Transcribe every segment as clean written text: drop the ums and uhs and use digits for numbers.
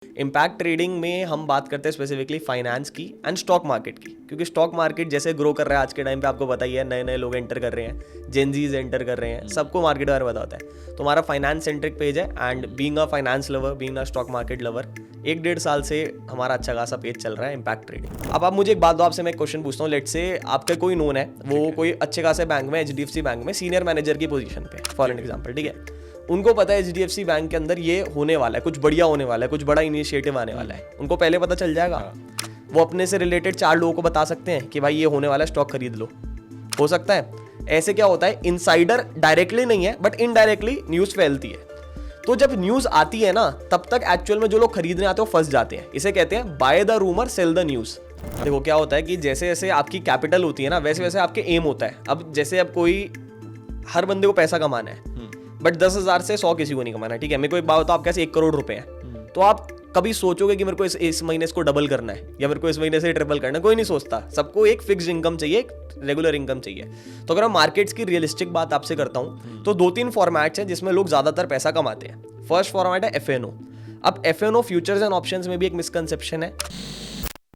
Impact trading में हम बात करते हैं स्पेसिफिकली फाइनेंस की एंड स्टॉक मार्केट की, क्योंकि स्टॉक मार्केट जैसे ग्रो कर रहा है आज के टाइम पे आपको पता ही है, नए नए लोग एंटर कर रहे हैं, जेनजीज एंटर कर रहे हैं, सबको मार्केट बारे में पता होता है। तो हमारा फाइनेंस सेंट्रिक पेज है and being a finance lover, being a stock market lover, 1-1.5 साल से हमारा अच्छा खासा पेज चल रहा है इम्पैक्ट ट्रेडिंग। अब आप मुझे एक बात दो, आपसे मैं एक क्वेश्चन पूछता हूँ। लेट से आपका कोई नोन है, वो कोई अच्छे खासे बैंक में, HDFC बैंक में सीनियर मैनेजर की पोजीशन पे, फॉर एन एग्जांपल, ठीक है। उनको पता है HDFC बैंक के अंदर ये होने वाला है, कुछ बढ़िया होने वाला है, कुछ बड़ा इनिशिएटिव आने वाला है, उनको पहले पता चल जाएगा। वो अपने से रिलेटेड 4 लोगों को बता सकते हैं कि भाई ये होने वाला है, स्टॉक खरीद लो। हो सकता है ऐसे क्या होता है, इनसाइडर डायरेक्टली नहीं है बट इनडायरेक्टली न्यूज़ फैलती है। तो जब न्यूज़ आती है ना, तब तक एक्चुअल में जो लोग खरीदने आते हैं वो फंस जाते हैं। इसे कहते हैं by the rumour cell the news. देखो क्या होता है कि जैसे जैसे आपकी कैपिटल होती है ना, वैसे वैसे आपके एम होता है। अब जैसे अब कोई, हर बंदे को पैसा कमाना है, बट 10,000 से 100 किसी को नहीं कमाना है, ठीक है। मेरे को एक बात बताओ, आपके पास 1 करोड़ रुपए हैं, तो आप कभी सोचोगे कि मेरे को इस महीने इसको डबल करना है या मेरे को इस महीने से ट्रिपल करना है? कोई नहीं सोचता। सबको एक फिक्स इनकम चाहिए, एक रेगुलर इनकम चाहिए। तो अगर मैं मार्केट्स की रियलिस्टिक बात आपसे करता हूँ, तो 2-3 फॉर्मेट्स हैं जिसमें लोग ज्यादातर पैसा कमाते हैं। फर्स्ट फॉर्मेट है FNO। अब FNO फ्यूचर्स एंड ऑप्शंस में भी एक मिसकंसेप्शन है।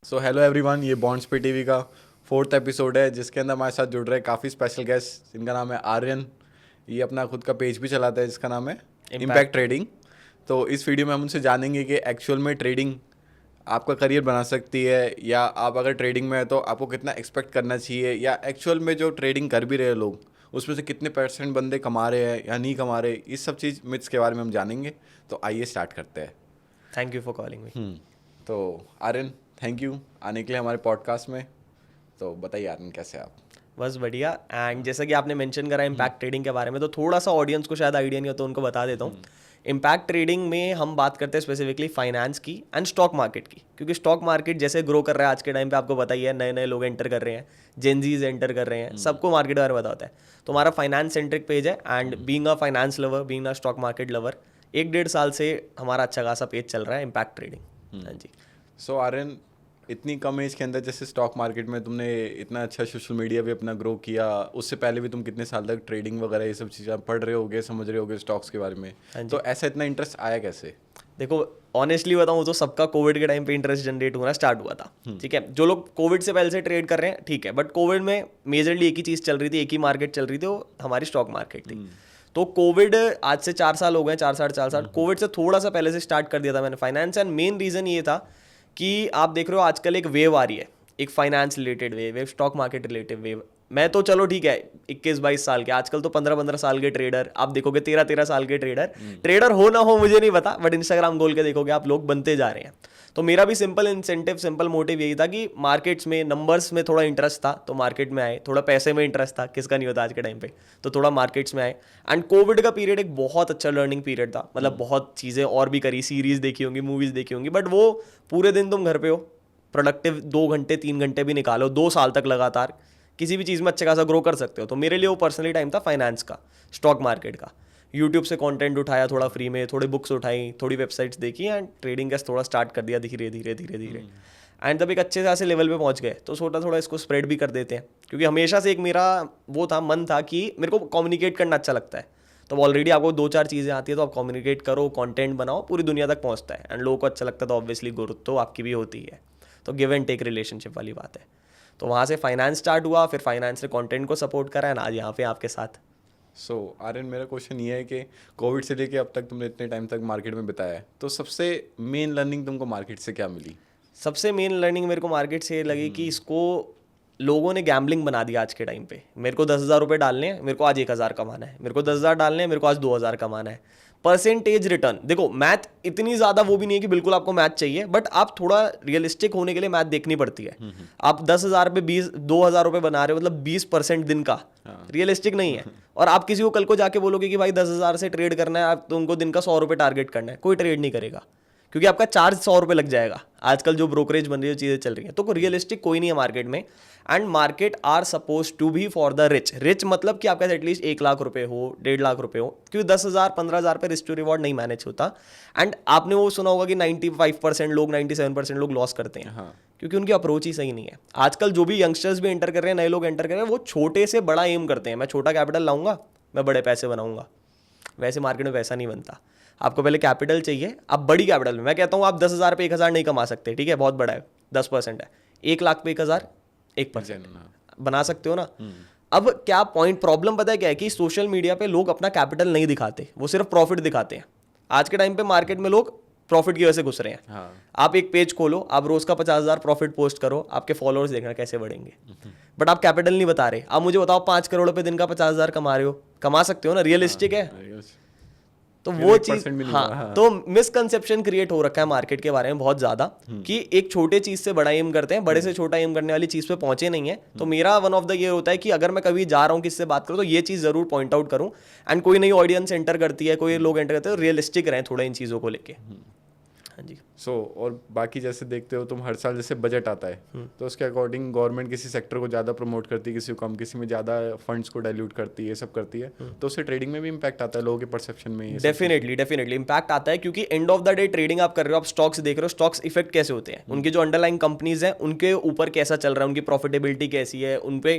सो हेलो एवरीवन, ये बॉन्ड्स पे टीवी का 4th एपिसोड है, जिसके अंदर हमारे साथ जुड़ रहे हैं काफ़ी स्पेशल गेस्ट, जिनका नाम है आर्यन। ये अपना खुद का पेज भी चलाता है जिसका नाम है इम्पैक्ट ट्रेडिंग। तो इस वीडियो में हम उनसे जानेंगे कि एक्चुअल में ट्रेडिंग आपका करियर बना सकती है, या आप अगर ट्रेडिंग में है तो आपको कितना एक्सपेक्ट करना चाहिए, या एक्चुअल में जो ट्रेडिंग कर भी रहे हैं लोग, उसमें से कितने % बंदे कमा रहे हैं या नहीं कमा रहे। इस सब चीज़ मिथ्स के बारे में हम जानेंगे। तो आइए स्टार्ट करते हैं। Thank you for calling me. तो आर्यन, थैंक यू आने के लिए हमारे पॉडकास्ट में। तो बताइए आर्यन, कैसे आप? बस बढ़िया। एंड जैसा कि आपने मेंशन करा इम्पैक्ट ट्रेडिंग के बारे में, तो थोड़ा सा ऑडियंस को शायद आइडिया नहीं हो, तो उनको बता देता हूँ। इम्पैक्ट ट्रेडिंग में हम बात करते हैं स्पेसिफिकली फाइनेंस की एंड स्टॉक मार्केट की, क्योंकि स्टॉक मार्केट जैसे ग्रो कर रहा है आज के टाइम पे आपको पता ही है, नए नए लोग एंटर कर रहे हैं, जेनजीज एंटर कर रहे हैं, सबको मार्केट बारे में पता होता है। तो हमारा फाइनेंस सेंट्रिक पेज है and being a finance lover, being a stock market lover, 1-1.5 साल से हमारा अच्छा खासा पेज चल रहा है इम्पैक्ट ट्रेडिंग। हाँ जी। सो आर्यन, इतनी कम एज के अंदर जैसे स्टॉक मार्केट में तुमने इतना अच्छा सोशल मीडिया भी अपना ग्रो किया, उससे पहले भी तुम कितने साल तक ट्रेडिंग वगैरह ये सब चीज़ें पढ़ रहे होगे, समझ रहे होगे स्टॉक्स के बारे में, तो ऐसा इतना इंटरेस्ट आया कैसे? देखो ऑनेस्टली बताऊँ तो सबका कोविड के टाइम पे इंटरेस्ट जनरेट होना स्टार्ट हुआ था, ठीक है। जो लोग कोविड से पहले से ट्रेड कर रहे हैं, ठीक है, बट कोविड में मेजरली एक ही चीज़ चल रही थी, एक ही मार्केट चल रही थी, वो हमारी स्टॉक मार्केट थी। तो कोविड आज से 4 साल हो गए, 4-4.5 साल। कोविड से थोड़ा सा पहले से स्टार्ट कर दिया था मैंने फाइनेंस, एंड मेन रीज़न ये था कि आप देख रहे हो आजकल एक वेव आ रही है, एक फाइनेंस रिलेटेड वेव, एक स्टॉक मार्केट रिलेटेड वेव। मैं तो चलो ठीक है 21-22 साल के, आजकल तो 15-15 साल के ट्रेडर आप देखोगे, 13-13 साल के ट्रेडर हो ना हो मुझे नहीं पता, बट इंस्टाग्राम खोल के देखोगे आप, लोग बनते जा रहे हैं। तो मेरा भी सिंपल इंसेंटिव, सिंपल मोटिव यही था कि मार्केट्स में, नंबर्स में थोड़ा इंटरेस्ट था, तो मार्केट में आए। थोड़ा पैसे में इंटरेस्ट था, किसका नहीं होता आज के टाइम पे, तो थोड़ा मार्केट्स में आए। एंड कोविड का पीरियड एक बहुत अच्छा लर्निंग पीरियड था, मतलब बहुत चीज़ें और भी करी, सीरीज देखी होंगी, मूवीज़ देखी होंगी, बट वो पूरे दिन तुम घर पे हो, प्रोडक्टिव 2 घंटे 3 घंटे भी निकालो, 2 साल तक लगातार किसी भी चीज़ में अच्छे खासा ग्रो कर सकते हो। तो मेरे लिए वो पर्सनली टाइम था फाइनेंस का, स्टॉक मार्केट का। यूट्यूब से कंटेंट उठाया थोड़ा फ्री में, थोड़ी बुक्स उठाई, थोड़ी वेबसाइट्स देखी, एंड ट्रेडिंग का थोड़ा स्टार्ट कर दिया धीरे धीरे धीरे धीरे। एंड तब एक अच्छे खासे लेवल पे पहुंच गए, तो सोचा थोड़ा इसको स्प्रेड भी कर देते हैं, क्योंकि हमेशा से एक मेरा वो था, मन था कि मेरे को कम्युनिकेट करना अच्छा लगता है। तो ऑलरेडी आपको 2-4 चीज़ें आती है, तो आप कम्युनिकेट करो, कंटेंट बनाओ, पूरी दुनिया तक पहुंचता है, एंड लोगों को अच्छा लगता है, तो ऑब्वियसली ग्रोथ तो आपकी भी होती है। तो गिव एंड टेक रिलेशनशिप वाली बात है। तो वहाँ से फाइनेंस स्टार्ट हुआ, फिर फाइनेंस ने कंटेंट को सपोर्ट करा, है ना, आज यहाँ पे आपके साथ। सो आर्यन, मेरा क्वेश्चन ये है कि कोविड से लेके अब तक तुमने इतने टाइम तक मार्केट में बिताया है, तो सबसे मेन लर्निंग तुमको मार्केट से क्या मिली? सबसे मेन लर्निंग मेरे को मार्केट से लगी कि इसको लोगों ने गैम्बलिंग बना दिया आज के टाइम पे। मेरे को 10,000 रुपये डालने हैं, मेरे को आज 1,000 कमाना है, मेरे को 10,000 डालने हैं, मेरे को आज 2,000 कमाना है। परसेंटेज रिटर्न, देखो मैथ इतनी ज़्यादा वो भी नहीं है कि बिल्कुल आपको मैथ चाहिए, बट आप थोड़ा रियलिस्टिक होने के लिए मैथ देखनी पड़ती है। आप 10,000 पे 2,000 रुपये बना रहे हो, मतलब 20% दिन का, रियलिस्टिक नहीं है। और आप किसी को कल को जाके बोलोगे कि भाई 10,000 से ट्रेड करना है, आप तुमको दिन का 100 रुपये टारगेट करना है, कोई ट्रेड नहीं करेगा, क्योंकि आपका चार्ज 100 रुपये लग जाएगा। आजकल जो ब्रोकरेज बन रही है, चीज़ें चल रही हैं, तो रियलिस्टिक कोई नहीं है मार्केट में। And market are suppose to be for the rich. Rich मतलब कि आपके एटलीस्ट 1 लाख रुपए हो, 1.5 लाख रुपए हो, क्योंकि 10,000 15,000 पे रिस्क टू रिवॉर्ड नहीं मैनेज होता। एंड आपने वो सुना होगा कि 95% लोग, 97% लोग लॉस करते हैं, क्योंकि उनकी अप्रोच ही सही नहीं है। आजकल जो भी यंगस्टर्स भी एंटर कर रहे हैं, नए लोग एंटर कर रहे हैं, वो छोटे से बड़ा एम करते हैं। मैं छोटा कैपिटल लाऊंगा, मैं बड़े पैसे बनाऊंगा। वैसे मार्केट में वैसा नहीं बनता। आपको पहले कैपिटल चाहिए, आप बड़ी कैपिटल में, मैं कहता हूँ आप 10,000 पे 1,000 नहीं कमा सकते, ठीक है, बहुत बड़ा है, 10% है, 1 लाख पे 1,000 1% बना सकते हो ना। अब क्या पॉइंट प्रॉब्लम पता है क्या है कि सोशल मीडिया पे लोग अपना कैपिटल नहीं दिखाते, वो सिर्फ प्रॉफिट दिखाते हैं। आज के टाइम पे मार्केट में लोग प्रॉफिट की वजह से घुस रहे हैं। हाँ। आप एक पेज खोलो, आप रोज का 50,000 प्रॉफिट पोस्ट करो, आपके फॉलोअर्स देखना कैसे बढ़ेंगे, बट आप कैपिटल नहीं बता रहे। आप मुझे बताओ 5 करोड़ रुपए दिन का 50,000 कमा रहे हो, कमा सकते हो ना, रियलिस्टिक है। तो वो चीज, हाँ, तो मिसकंसेप्शन क्रिएट हो रखा है मार्केट के बारे में बहुत ज्यादा कि एक छोटे चीज से बड़ा एम करते हैं, बड़े से छोटा एम करने वाली चीज पे पहुंचे नहीं है। तो मेरा वन ऑफ द ये होता है कि अगर मैं कभी जा रहा हूँ किससे बात करूँ तो ये चीज जरूर पॉइंट आउट करूँ, एंड कोई नई ऑडियंस एंटर करती है, कोई लोग एंटर करते हैं, रियलिस्टिक रहें थोड़ा इन चीजों को लेके। हाँ जी। और बाकी जैसे देखते हो तुम, हर साल जैसे बजट आता है तो उसके अकॉर्डिंग गवर्नमेंट किसी सेक्टर को ज़्यादा प्रमोट करती है, किसी को कम, किसी में ज़्यादा फंड्स को डाइल्यूट करती है, सब करती है, तो उससे ट्रेडिंग में भी इम्पैक्ट आता है, लोगों के परसेप्शन में। डेफिनेटली इम्पैक्ट आता है, क्योंकि and of the day trading आप कर रहे हो, आप स्टॉक्स देख रहे हो, स्टॉक्स इफेक्ट कैसे होते हैं, उनकी जो अंडरलाइंग कंपनीज हैं उनके ऊपर कैसा चल रहा है, उनकी प्रॉफिटेबिलिटी कैसी है, उन पे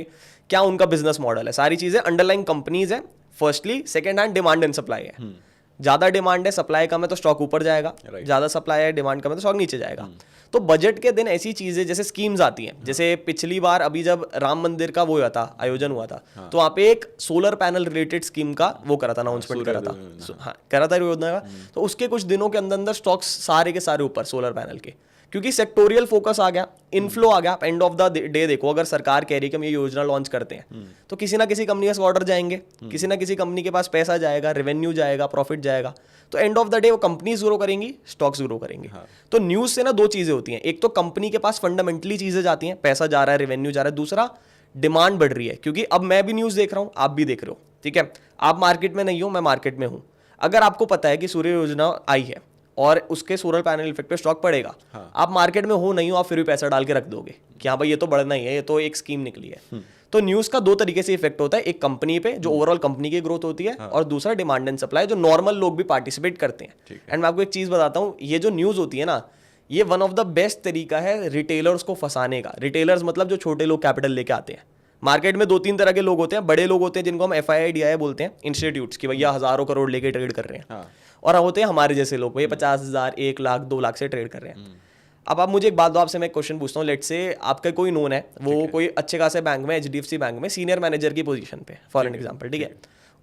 क्या उनका बिजनेस मॉडल है, सारी चीजें अंडरलाइंग कंपनीज है firstly. Second hand demand and supply है, ज्यादा डिमांड है, सप्लाई कम है तो स्टॉक ऊपर जाएगा, ज्यादा सप्लाई है, डिमांड कम है तो स्टॉक नीचे जाएगा। तो बजट के दिन ऐसी चीजें जैसे स्कीम्स आती हैं, जैसे पिछली बार अभी जब राम मंदिर का वो हुआ था, आयोजन हुआ था, तो वहाँ पे एक सोलर पैनल रिलेटेड स्कीम का वो करा था, अनाउंसमेंट करा था, हाँ करा था योजना का। तो उसके कुछ दिनों के अंदर अंदर स्टॉक्स सारे के सारे ऊपर सोलर पैनल के, क्योंकि सेक्टोरियल फोकस आ गया, इनफ्लो आ गया। एंड ऑफ द डे देखो, अगर सरकार कह रही है कि हम ये योजना लॉन्च करते हैं तो किसी ना किसी कंपनी के ऑर्डर जाएंगे, किसी ना किसी कंपनी के पास पैसा जाएगा, रेवेन्यू जाएगा, प्रॉफिट जाएगा, तो एंड ऑफ द डे वो कंपनीज ग्रो करेंगी, स्टॉक्स ग्रो करेंगे। तो न्यूज से ना दो चीजें होती हैं, एक तो कंपनी के पास फंडामेंटली चीजें जाती हैं, पैसा जा रहा है, रेवेन्यू जा रहा है, दूसरा डिमांड बढ़ रही है, क्योंकि अब मैं भी न्यूज देख रहा हूं, आप भी देख रहे हो, ठीक है, आप मार्केट में नहीं हो, मैं मार्केट में हूं। अगर आपको पता है कि सूर्य योजना आई है और उसके सोलर पैनल इफेक्ट पे स्टॉक पड़ेगा, आप मार्केट में हो नहीं हो, आप फिर भी पैसा डाल के रख दोगे कि हाँ भाई ये तो बढ़ना ही है, ये तो एक स्कीम निकली है। तो न्यूज का दो तरीके से इफेक्ट होता है, एक कंपनी पे जो ओवरऑल कंपनी की ग्रोथ होती है, और दूसरा डिमांड एंड सप्लाई जो नॉर्मल लोग भी पार्टिसिपेट करते हैं। एंड मैं आपको एक चीज बताता हूँ, ये जो न्यूज होती है ना, ये वन ऑफ द बेस्ट तरीका है रिटेलर्स को फंसाने का। रिटेलर्स मतलब जो छोटे लोग कैपिटल लेके आते हैं मार्केट में। 2-3 तरह के लोग होते हैं, बड़े लोग होते हैं जिनको हम FII DII बोलते हैं, इंस्टीट्यूट्स की, भैया हजारों करोड़ लेके ट्रेड कर रहे हैं, और होते हैं हमारे जैसे लोग, भैया 50,000 1 लाख 2 लाख से ट्रेड कर रहे हैं। अब आप मुझे एक बात दो, आपसे मैं एक क्वेश्चन पूछता हूँ, लेट से आपका कोई नोन है, वो कोई अच्छे खासे बैंक में, HDFC बैंक में सीनियर मैनेजर की पोजीशन पे, फॉर एन एग्जांपल, ठीक है,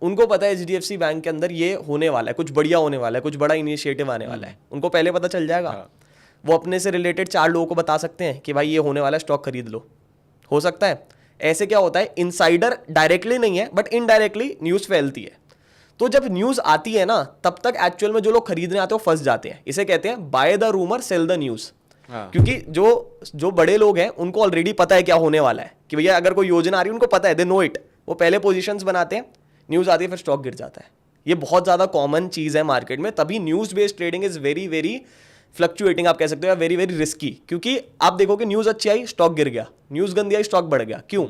उनको पता है HDFC बैंक के अंदर ये होने वाला है, कुछ बढ़िया होने वाला है, कुछ बड़ा इनिशिएटिव आने वाला है, उनको पहले पता चल जाएगा। वो अपने से रिलेटेड 4 लोगों को बता सकते हैं कि भाई ये होने वाला है, स्टॉक खरीद लो, हो सकता है। ऐसे क्या होता है, इनसाइडर डायरेक्टली नहीं है बट इनडायरेक्टली न्यूज़ फैलती है। तो जब न्यूज़ आती है ना, तब तक एक्चुअल में जो लोग खरीदने आते हैं वो फंस जाते हैं। इसे कहते हैं by the rumour cell the news. क्योंकि जो बड़े लोग हैं उनको ऑलरेडी पता है क्या होने वाला है, कि भैया अगर कोई योजना आ रही है उनको पता है, दे नो इट, वो पहले पोजीशंस बनाते हैं, न्यूज़ आती है फिर स्टॉक गिर जाता है। ये बहुत ज़्यादा कॉमन चीज़ है मार्केट में, तभी news based trading is very very fluctuating, आप कह सकते हो, या वेरी वेरी रिस्की। क्योंकि आप देखो कि न्यूज़ अच्छी आई स्टॉक गिर गया, न्यूज़ गंदी आई स्टॉक बढ़ गया। क्यों?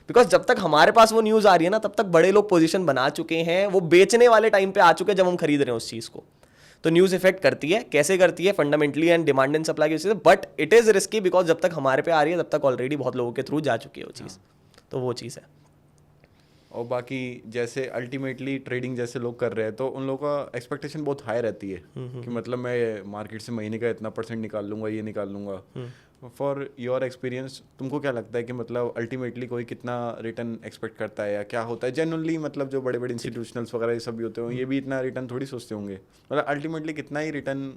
बिकॉज जब तक हमारे पास वो न्यूज़ आ रही है ना, तब तक बड़े लोग पोजीशन बना चुके हैं, वो बेचने वाले टाइम पे आ चुके हैं जब हम खरीद रहे हैं उस चीज़ को। तो न्यूज़ इफेक्ट करती है, कैसे करती है, fundamentally and demand and supply की वजह से, but it is risky because जब तक हमारे पे आ रही है तब तक ऑलरेडी बहुत लोगों के थ्रू जा चुकी है वो चीज़। तो वो चीज़ है। और बाकी जैसे अल्टीमेटली ट्रेडिंग जैसे लोग कर रहे हैं तो उन लोगों का एक्सपेक्टेशन बहुत हाई रहती है कि मतलब मैं मार्केट से महीने का इतना % निकाल लूँगा, ये निकाल लूँगा। फॉर योर एक्सपीरियंस तुमको क्या लगता है कि मतलब अल्टीमेटली कोई कितना रिटर्न एक्सपेक्ट करता है, या क्या होता है जनरली? मतलब जो बड़े बड़े इंस्टीट्यूशनल्स वगैरह ये सब भी होते हैं, ये भी इतना रिटर्न थोड़ी सोचते होंगे, मतलब अल्टीमेटली कितना ही रिटर्न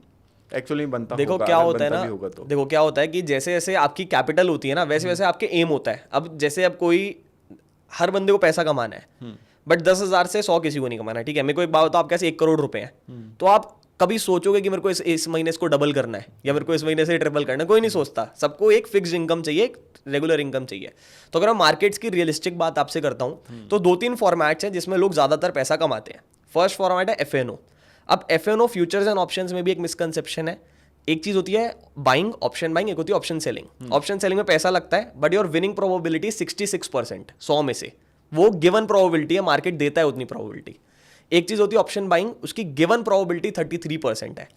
एक्चुअली बनता देखो होगा, क्या होता है ना, तो। देखो क्या होता है कि जैसे जैसे आपकी कैपिटल होती है ना, वैसे वैसे आपके एम होता है। अब जैसे अब कोई, हर बंदे को पैसा कमाना है, बट 10,000 से 100 किसी को नहीं कमाना है, ठीक है। मेरे को एक बात बताओ, आप कैसे 1 करोड़ रुपए हैं, तो आप कभी सोचोगे कि मेरे को इस महीने इसको डबल करना है या मेरे को इस महीने से ट्रिपल करना है? कोई नहीं सोचता। सबको एक फिक्स इनकम चाहिए, एक रेगुलर इनकम चाहिए। तो अगर मैं मार्केट्स की रियलिस्टिक बात आपसे करता हूं, तो 2-3 फॉर्मेट्स हैं जिसमें लोग ज्यादातर पैसा कमाते हैं। फर्स्ट फॉर्मेट है FNO। अब FNO फ्यूचर्स एंड ऑप्शंस में भी एक मिसकंसेप्शन है। एक चीज होती है बाइंग, ऑप्शन बाइंग, एक होती है ऑप्शन सेलिंग। ऑप्शन सेलिंग में पैसा लगता है बट योर विनिंग प्रोबेबिलिटी 66%, 100 में से वो गिवन प्रोबेबिलिटी है, मार्केट देता है उतनी प्रोबेबिलिटी। एक चीज होती है ऑप्शन बाइंग, उसकी गिवन प्रोबेबिलिटी 33% है।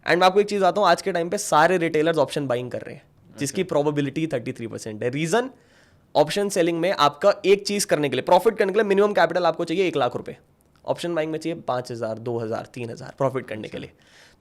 एंड मैं आपको एक चीज आता हूँ, आज के टाइम पे सारे रिटेलर्स ऑप्शन बाइंग कर रहे हैं जिसकी प्रोबेबिलिटी 33% है। रीजन, ऑप्शन सेलिंग में आपका एक चीज करने के लिए, प्रॉफिट करने के लिए मिनिमम कैपिटल आपको चाहिए 1 लाख रुपए। ऑप्शन बाइंग में चाहिए 5,000, 2,000, 3,000 प्रॉफिट करने के लिए।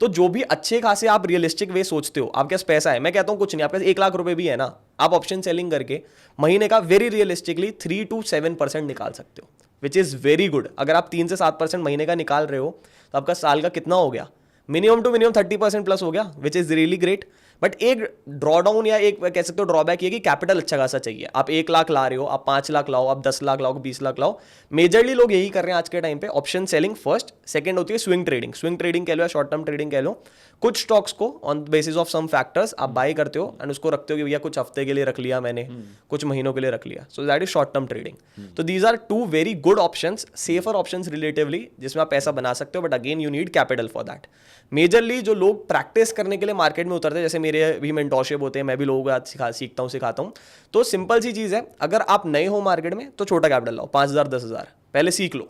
तो जो भी अच्छे खासे आप रियलिस्टिक वे सोचते हो, आपके पास पैसा है, मैं कहता हूँ कुछ नहीं, आपके पास 1 लाख रुपए भी है ना, आप ऑप्शन सेलिंग करके महीने का वेरी रियलिस्टिकली 3 to 7% निकाल सकते हो, विच इज़ वेरी गुड। अगर आप 3 से 7% महीने का निकाल रहे हो तो आपका साल का कितना हो गया, मिनिमम टू मिनिमम 30% प्लस हो गया, which is really great. But एक ड्रॉडाउन या एक कह सकते हो ड्रॉबैक ये कि कैपिटल अच्छा खासा चाहिए। आप 1 लाख ला रहे हो, आप 5 लाख लाओ, आप 10 लाख लाओ, 20 लाख लाओ। मेजरली लोग यही कर रहे हैं आज के टाइम पे, ऑप्शन सेलिंग फर्स्ट, सेकंड होती है स्विंग ट्रेडिंग। स्विंग ट्रेडिंग कह लो या शॉर्ट टर्म ट्रेडिंग कह लो, कुछ स्टॉक्स को on basis of some factors आप बाय करते हो एंड उसको रखते हो कि भैया कुछ हफ्ते के लिए रख लिया मैंने, कुछ महीनों के लिए रख लिया, so that is short term trading. तो these are 2 very good options, safer options relatively, जिसमें आप पैसा बना सकते हो, but again you need capital for that. Majorly जो लोग प्रैक्टिस करने के लिए मार्केट में उतरते हैं, जैसे मेरे भी मेंटोरशिप होते हैं, मैं भी लोगों को सीखता हूँ सिखाता हूँ, तो सिंपल सी चीज़ है, अगर आप नए हो मार्केट में तो छोटा कैपिटल लाओ, 5,000, 10,000 पहले सीख लो।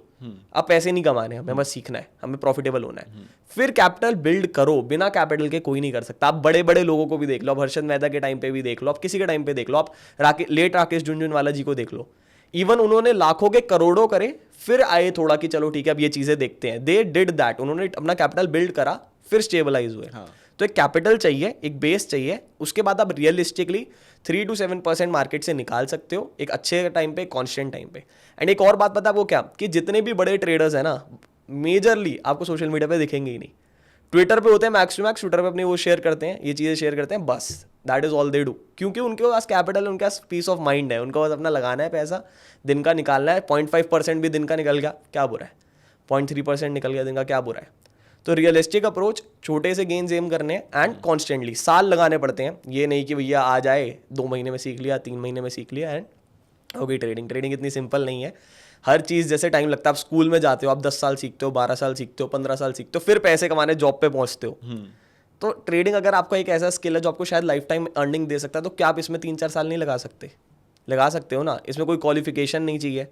आप पैसे नहीं कमाने, हमें बस सीखना है, हमें प्रॉफिटेबल होना है, फिर कैपिटल बिल्ड करो। बिना कैपिटल के कोई नहीं कर सकता। आप बड़े बड़े लोगों को भी देख लो, आप हर्षद मेहता के टाइम पे भी देख लो, आप किसी के टाइम पे देख लो, आप लेट राकेश झुनझुनवाला जी को देख लो, इवन उन्होंने लाखों के करोड़ों करे, फिर आए थोड़ा कि चलो ठीक है अब ये चीजें देखते हैं, दे डिड दैट, उन्होंने अपना कैपिटल बिल्ड करा, फिर स्टेबलाइज हुए। तो एक कैपिटल चाहिए, एक बेस चाहिए, उसके बाद आप रियलिस्टिकली 3 to 7% मार्केट से निकाल सकते हो एक अच्छे टाइम पे, कॉन्स्टेंट टाइम पे। एंड एक और बात पता वो क्या, कि जितने भी बड़े ट्रेडर्स हैं ना, मेजरली आपको सोशल मीडिया पे दिखेंगे ही नहीं, ट्विटर पे होते हैं मैक्स टू मैक्स, ट्विटर पे अपनी वो शेयर करते हैं, ये चीज़ें शेयर करते हैं, बस that is all they do. क्योंकि उनके पास कैपिटल है, उनके पास पीस ऑफ माइंड है, उनको बस अपना लगाना है पैसा, दिन का निकालना है। 0.5% भी दिन का निकल गया क्या बुरा है, 0.3% निकल गया दिन का क्या बुरा है। तो रियलिस्टिक अप्रोच, छोटे से गेन्स एम करने हैं एंड कॉन्स्टेंटली साल लगाने पड़ते हैं। ये नहीं कि भैया आ जाए 2 महीने में सीख लिया, 3 महीने में सीख लिया एंड हो गई ट्रेडिंग। ट्रेडिंग इतनी सिंपल नहीं है, हर चीज़ जैसे टाइम लगता है। आप स्कूल में जाते हो, आप 10 साल सीखते हो, 12 साल सीखते हो, 15 साल सीखते हो, फिर पैसे कमाने जॉब पे पहुंचते हो। तो ट्रेडिंग अगर आपका एक ऐसा स्किल है जो आपको शायद लाइफ टाइम अर्निंग दे सकता है, तो क्या आप इसमें 3-4 साल नहीं लगा सकते? लगा सकते हो ना। इसमें कोई क्वालिफिकेशन नहीं चाहिए,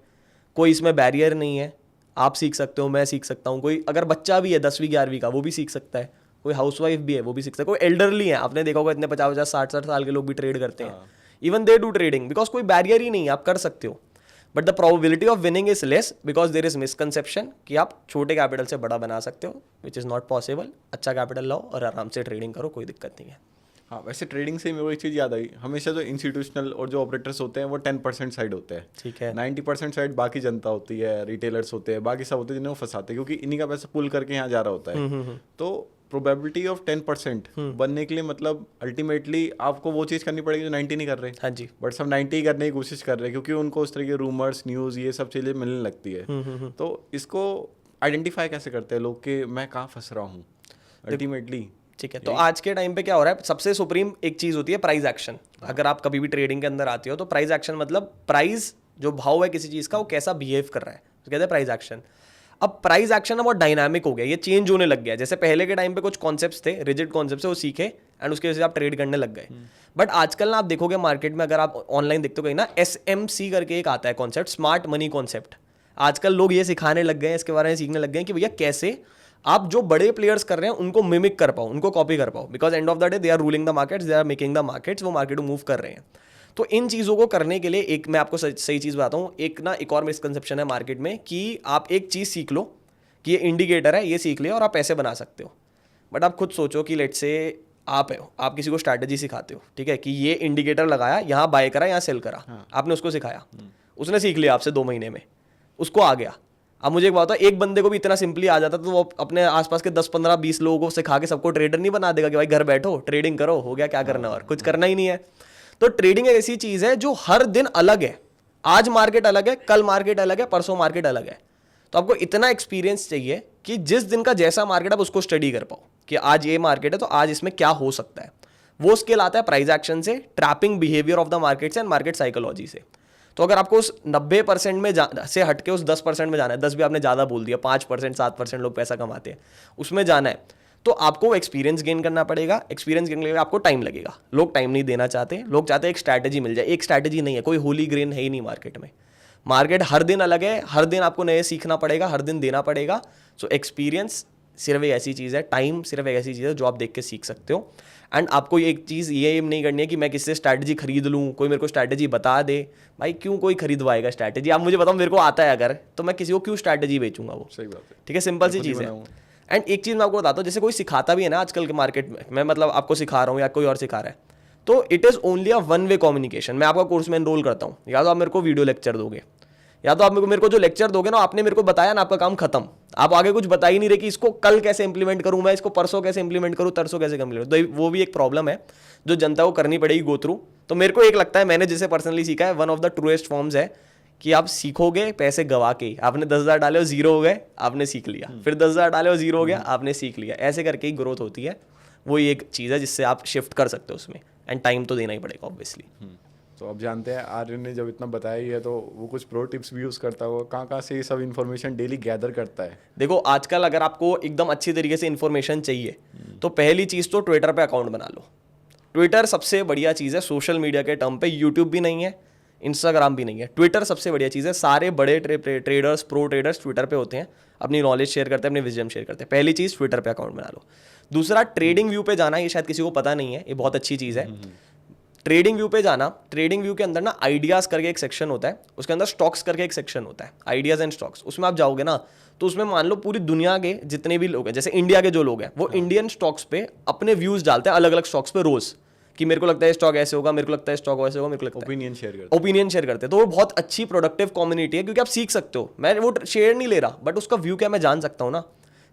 कोई इसमें बैरियर नहीं है, आप सीख सकते हो, मैं सीख सकता हूँ, कोई अगर बच्चा भी है 10वीं 11वीं का वो भी सीख सकता है, कोई हाउसवाइफ भी है वो भी सीख सकता है, कोई एल्डरली है, आपने देखा होगा इतने 50-50, 60-60 साल के लोग भी ट्रेड करते हैं, even they do trading, because कोई बैरियर ही नहीं है, आप कर सकते हो। But the probability of winning is less because there is misconception कि आप छोटे कैपिटल से बड़ा बना सकते हो, विच इज़ नॉट पॉसिबल। अच्छा कैपिटल लाओ और आराम से ट्रेडिंग करो, कोई दिक्कत नहीं है। हाँ, वैसे ट्रेडिंग से मेरे को एक चीज़ याद आई, हमेशा जो इंस्टीट्यूशनल और जो ऑपरेटर्स होते हैं वो 10% साइड होते हैं, ठीक है। 90% साइड बाकी जनता होती है, रिटेलर्स होते हैं, बाकी सब होते हैं जिन्हें वो फंसाते हैं, क्योंकि इन्हीं का पैसा पुल करके यहाँ जा रहा होता है। तो प्रोबेबिलिटी ऑफ 10% बनने के लिए मतलब अल्टीमेटली आपको वो चीज़ करनी पड़ेगी जो 90 नहीं कर रहे। हाँ जी। बट सब 90 ही करने की कोशिश कर रहे हैं, क्योंकि उनको उस तरह के रूमर्स, न्यूज़, ये सब चीज़ें मिलने लगती है। तो इसको आइडेंटिफाई कैसे करते हैं लोग कि मैं कहाँ फंस रहा हूँ अल्टीमेटली? ठीक है, तो आज के टाइम पे क्या हो रहा है, सबसे सुप्रीम एक चीज़ होती है प्राइस एक्शन। अगर आप कभी भी ट्रेडिंग के अंदर आते हो तो प्राइस एक्शन मतलब प्राइस, जो भाव है किसी चीज़ का, वो कैसा बिहेव कर रहा है, तो कहते हैं प्राइस एक्शन। अब प्राइस एक्शन बहुत डायनामिक हो गया, ये चेंज होने लग गया। जैसे पहले के टाइम पे कुछ कॉन्सेप्ट्स थे, रिजिड कॉन्सेप्ट्स, वो सीखे एंड उसके वजह से आप ट्रेड करने लग गए। बट आजकल ना आप देखोगे मार्केट में, अगर आप ऑनलाइन देखते हो कहीं ना, SMC करके एक आता है कॉन्सेप्ट, स्मार्ट मनी कॉन्सेप्ट। आजकल लोग ये सिखाने लग गए हैं, इसके बारे में सीखने लग गए हैं कि भैया कैसे आप जो बड़े प्लेयर्स कर रहे हैं उनको मिमिक कर पाओ, उनको कॉपी कर पाओ, because end of the day they are ruling the markets, they are making the markets, वो मार्केट को मूव कर रहे हैं। तो इन चीज़ों को करने के लिए एक मैं आपको सही चीज़ बताता हूँ। एक और मिसकंसेप्शन है मार्केट में कि आप एक चीज़ सीख लो कि ये इंडिकेटर है, ये सीख लिया और आप पैसे बना सकते हो। बट आप खुद सोचो कि लेट्स से आप किसी को स्ट्रैटेजी सिखाते हो, ठीक है, कि ये इंडिकेटर लगाया, यहाँ बाय करा, यहाँ सेल करा, आपने उसको सिखाया, उसने सीख लिया आपसे 2 महीने में, उसको आ गया। अब मुझे एक बात बताओ, एक बंदे को भी इतना सिंपली आ जाता तो वो अपने आसपास के 10, 15, 20 लोगों को सिखा के सबको ट्रेडर नहीं बना देगा कि भाई घर बैठो ट्रेडिंग करो, हो गया, क्या करना और कुछ करना ही नहीं है। तो ट्रेडिंग एक ऐसी चीज़ है जो हर दिन अलग है। आज मार्केट अलग है, कल मार्केट अलग है, परसों मार्केट अलग है। तो आपको इतना एक्सपीरियंस चाहिए कि जिस दिन का जैसा मार्केट आप उसको स्टडी कर पाओ कि आज ये मार्केट है तो आज इसमें क्या हो सकता है। वो स्किल आता है प्राइस एक्शन से, trapping behaviour of the markets and market psychology से। तो अगर आपको उस 90% में से हट के उस 10% में जाना है, 10 भी आपने ज़्यादा बोल दिया, 5%, 7% लोग पैसा कमाते हैं, उसमें जाना है, तो आपको एक्सपीरियंस गेन करना पड़ेगा। एक्सपीरियंस गेन करने के लिए आपको टाइम लगेगा। लोग टाइम नहीं देना चाहते, लोग चाहते हैं एक स्ट्रैटेजी मिल जाए। एक स्ट्रैटेजी नहीं है, कोई होली ग्रेन है ही नहीं मार्केट में। मार्केट हर दिन अलग है, हर दिन आपको नए सीखना पड़ेगा, हर दिन देना पड़ेगा। सो एक्सपीरियंस सिर्फ एक ऐसी चीज़ है, टाइम सिर्फ एक ऐसी चीज़ है जो आप देख के सीख सकते हो। एंड आपको एक चीज़ ये एम नहीं करनी है कि मैं किससे स्ट्रैटेजी खरीद लूँ, कोई मेरे को स्ट्रैटेजी बता दे। भाई क्यों कोई खरीदवाएगा स्ट्रैटेजी? आप मुझे बताओ, मेरे को आता है अगर, तो मैं किसी को क्यों स्ट्रैटेजी बेचूंगा वो? सही बात है। ठीक है, सिंपल सी चीज़ है। एंड एक चीज़ मैं आपको बताता हूँ, जैसे कोई सिखाता भी है ना आजकल के मार्केट में, मैं मतलब आपको सिखा रहा हूँ या कोई और सिखा रहा है, तो it is only a one way communication. मैं आपका कोर्स में एनरोल करता हूँ, या तो आप मेरे को वीडियो लेक्चर दोगे, या तो आप मेरे को जो लेक्चर दोगे ना, आपने मेरे को बताया ना, आपका काम खत्म। आप आगे कुछ बता ही नहीं रहे कि इसको कल कैसे इंप्लीमेंट करूँ मैं, इसको परसों कैसे इंप्लीमेंट करूँ, तरसों कैसे इंप्लीमेंट। तो वो भी एक प्रॉब्लम है जो जनता को करनी पड़ेगी गो थ्रू। तो मेरे को एक लगता है, मैंने जिसे पर्सनली सीखा है, one of the truest forms है कि आप सीखोगे पैसे गवा के। आपने 10,000 डाले और जीरो हो गए, आपने सीख लिया, फिर 10,000 डाले और जीरो हो गया, आपने सीख लिया। ऐसे करके ही ग्रोथ होती है। वो एक चीज़ है जिससे आप शिफ्ट कर सकते हो उसमें, एंड टाइम तो देना ही पड़ेगा ऑब्वियसली। तो अब जानते हैं, आर्यन ने जब इतना बताया ही है तो वो कुछ प्रो टिप्स भी यूज़ करता होगा, कहाँ से ये सब इन्फॉर्मेशन डेली गैदर करता है? देखो आजकल अगर आपको एकदम अच्छी तरीके से इन्फॉर्मेशन चाहिए तो पहली चीज़ तो ट्विटर पे अकाउंट बना लो। ट्विटर सबसे बढ़िया चीज़ है सोशल मीडिया के टर्म पे। यूट्यूब भी नहीं है, इंस्टाग्राम भी नहीं है, ट्विटर सबसे बढ़िया चीज़ है। सारे बड़े ट्रेडर्स, प्रो ट्रेडर्स ट्विटर पे होते हैं, अपनी नॉलेज शेयर करते हैं, अपनी विजडम शेयर करते हैं। पहली चीज़ ट्विटर पे अकाउंट बना लो। दूसरा, ट्रेडिंग व्यू पे जाना, ये शायद किसी को पता नहीं है, ये बहुत अच्छी चीज़ है। ट्रेडिंग व्यू पे जाना, ट्रेडिंग व्यू के अंदर ना आइडियाज़ करके एक सेक्शन होता है, उसके अंदर स्टॉक्स करके एक सेक्शन होता है, आइडियाज़ एंड स्टॉक्स। उसमें आप जाओगे ना तो उसमें मान लो पूरी दुनिया के जितने भी लोग हैं, जैसे इंडिया के जो लोग हैं, वो इंडियन स्टॉक्स पे अपने व्यूज़ डालते हैं, अलग अलग स्टॉक्स पे रोज़, कि मेरे को लगता है स्टॉक ऐसे होगा, मेरे को लगता है स्टॉक वैसे होगा, मेरे को लगता है। ओपिनियन शेयर करते ओपिनियन शेयर करते हैं। तो वो बहुत अच्छी प्रोडक्टिव कम्युनिटी है, क्योंकि आप सीख सकते हो। मैं वो शेयर नहीं ले रहा, बट उसका व्यू क्या मैं जान सकता हूँ ना।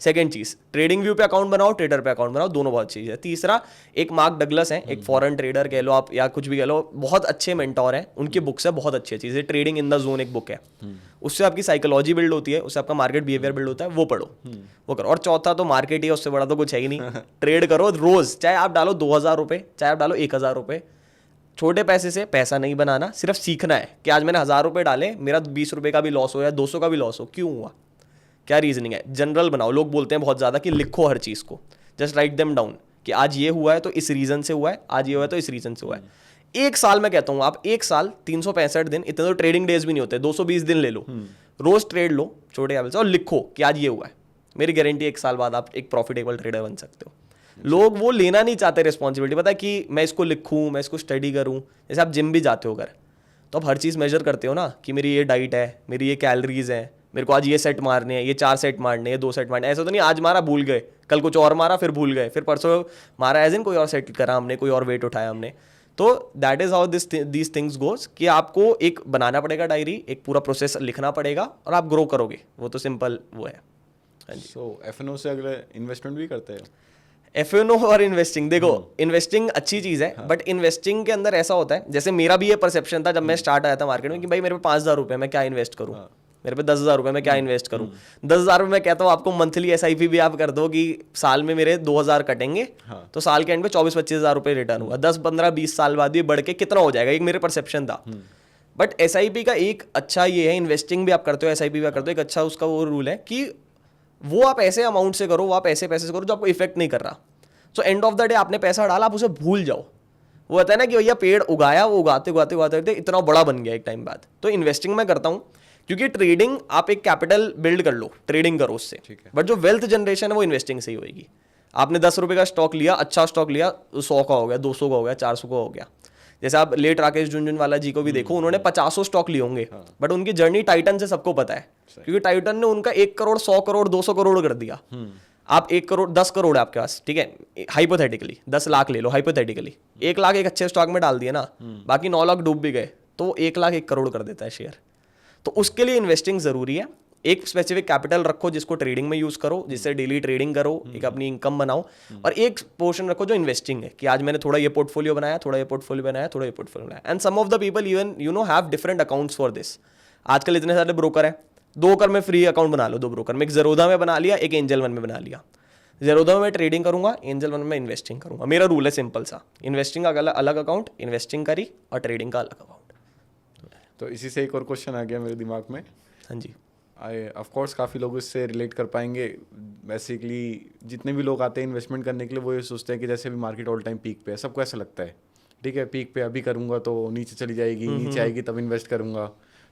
सेकंड चीज, ट्रेडिंग व्यू पे अकाउंट बनाओ, ट्रेडर पे अकाउंट बनाओ, दोनों बहुत चीज़ है। तीसरा, एक मार्क डगलस है, एक फॉरेन ट्रेडर कह लो आप या कुछ भी कह लो, बहुत अच्छे मेंटोर हैं, उनकी बुक्स है, बहुत अच्छी चीज़ है। ट्रेडिंग इन द जोन एक बुक है, उससे आपकी साइकोलॉजी बिल्ड होती है, उससे आपका मार्केट बिहेवियर बिल्ड होता है, वो पढ़ो, वो करो। और चौथा तो मार्केट ही है, उससे बड़ा तो कुछ है ही नहीं। ट्रेड करो रोज, चाहे आप डालो 2,000 रुपये, चाहे आप डालो 1,000 रुपये। छोटे पैसे से पैसा नहीं बनाना, सिर्फ सीखना है कि आज मैंने 1,000 रुपये डाले, मेरा 20 रुपये का भी लॉस हो या 200 का भी लॉस हो, क्यों हुआ, क्या रीजनिंग है। जनरल बनाओ। लोग बोलते हैं बहुत ज़्यादा कि लिखो हर चीज़ को, जस्ट राइट देम डाउन कि आज ये हुआ है तो इस रीज़न से हुआ है, आज ये हुआ है तो इस रीज़न से हुआ है। एक साल मैं कहता हूँ, आप एक साल 365 दिन, इतने तो ट्रेडिंग डेज भी नहीं होते, 220 दिन ले लो, रोज ट्रेड लो छोटे लेवल से और लिखो कि आज ये हुआ है। मेरी गारंटी एक साल बाद आप एक प्रॉफिटेबल ट्रेडर बन सकते हो। लोग वो लेना नहीं चाहते रिस्पॉन्सिबिलिटी, पता है कि मैं इसको लिखूँ, मैं इसको स्टडी करूँ। जैसे आप जिम भी जाते हो अगर, तो आप हर चीज़ मेजर करते हो ना कि मेरी ये डाइट है, मेरी ये कैलोरीज है, मेरे को आज ये सेट मारने हैं, ये 4 सेट मारने हैं, 2 सेट मारने हैं। ऐसा तो नहीं आज मारा भूल गए, कल कुछ और मारा फिर भूल गए, फिर परसों मारा एज इन कोई और सेट करा हमने, कोई और वेट उठाया हमने। तो that is how these things goes कि आपको एक बनाना पड़ेगा डायरी, एक पूरा प्रोसेस लिखना पड़ेगा और आप ग्रो करोगे। वो तो सिंपल वो है। हाँ जी। सो एफएनओ से अगले इन्वेस्टमेंट भी करते हैं? एफएनओ और इन्वेस्टिंग, देखो इन्वेस्टिंग अच्छी चीज़ है, बट इन्वेस्टिंग के अंदर ऐसा होता है, जैसे मेरा भी ये परसेप्शन था जब मैं स्टार्ट आया था मार्केट में कि भाई मेरे पे 5,000 रुपये मैं क्या इन्वेस्ट करूँ, मेरे पे 10,000 रुपये मैं क्या इन्वेस्ट करूँ। 10,000 रुपये मैं कहता हूँ आपको मंथली SIP भी आप कर दो कि साल में मेरे 2,000 कटेंगे, तो साल के एंड पे 24-25,000 रुपये रिटर्न हुआ। 10-15-20 साल बाद ये बढ़ के कितना हो जाएगा, एक मेरे परसेप्शन था। बट SIP का एक अच्छा ये है, इन्वेस्टिंग भी आप करते हो, SIP भी आप करते हो, एक अच्छा उसका वो रूल है कि वो आप ऐसे अमाउंट से करो, वो आप ऐसे पैसे से करो जो आपको इफेक्ट नहीं कर रहा। So and of the day आपने पैसा डाला, आप उसे भूल जाओ। वो होता है ना कि भैया पेड़ उगाया, वो उगाते उगाते उगाते उगाते इतना बड़ा बन गया एक टाइम बाद। तो इन्वेस्टिंग मैं करता हूँ क्योंकि ट्रेडिंग आप एक कैपिटल बिल्ड कर लो, ट्रेडिंग करो उससे, बट जो वेल्थ जनरेशन है वो इन्वेस्टिंग से ही होगी। आपने 10 रुपये का स्टॉक लिया, अच्छा स्टॉक लिया, 100 का हो गया, 200 का हो गया, 400 का हो गया। जैसे आप लेट राकेश झुनझुनवाला जी को भी देखो, उन्होंने 50 स्टॉक लिए होंगे, बट उनकी जर्नी टाइटन से सबको पता है, क्योंकि टाइटन ने उनका 1 करोड़, 100 करोड़, 200 करोड़ कर दिया। आप 1 करोड़, 10 करोड़ है आपके पास, ठीक है, हाइपोथेटिकली 10 लाख ले लो, हाइपोथेटिकली 1 लाख एक अच्छे स्टॉक में डाल दिया ना, बाकी 9 लाख डूब भी गए, तो 1 लाख 1 करोड़ कर देता है शेयर। तो उसके लिए इन्वेस्टिंग जरूरी है। एक स्पेसिफिक कैपिटल रखो जिसको ट्रेडिंग में यूज करो, जिससे डेली ट्रेडिंग करो, एक अपनी इनकम बनाओ, और एक पोर्शन रखो जो इन्वेस्टिंग है कि आज मैंने थोड़ा ये पोर्टफोलियो बनाया, थोड़ा ये पोर्टफोलियो बनाया, थोड़ा ये पोर्टफोलियो बनाया। And some of the people even have different accounts for this. आजकल इतने सारे ब्रोकर हैं, 2 ब्रोकर में फ्री अकाउंट बना लो, 2 ब्रोकर में, एक ज़ेरोधा में बना लिया, एक एंजल वन में बना लिया। ज़ेरोधा में मैं ट्रेडिंग करूंगा, एंजल वन में इन्वेस्टिंग करूंगा। मेरा रूल है सिंपल सा, इन्वेस्टिंग का अलग अकाउंट, इन्वेस्टिंग करी, और ट्रेडिंग का अलग अकाउंट। तो इसी से एक और क्वेश्चन आ गया मेरे दिमाग में। हाँ जी। ऑफ कोर्स काफ़ी लोग इससे रिलेट कर पाएंगे। बेसिकली जितने भी लोग आते हैं इन्वेस्टमेंट करने के लिए, वो ये सोचते हैं कि जैसे भी मार्केट ऑल टाइम पीक पे है, सबको ऐसा लगता है, ठीक है पीक पे अभी करूँगा तो नीचे चली जाएगी, नीचे आएगी तब इन्वेस्ट करूँगा।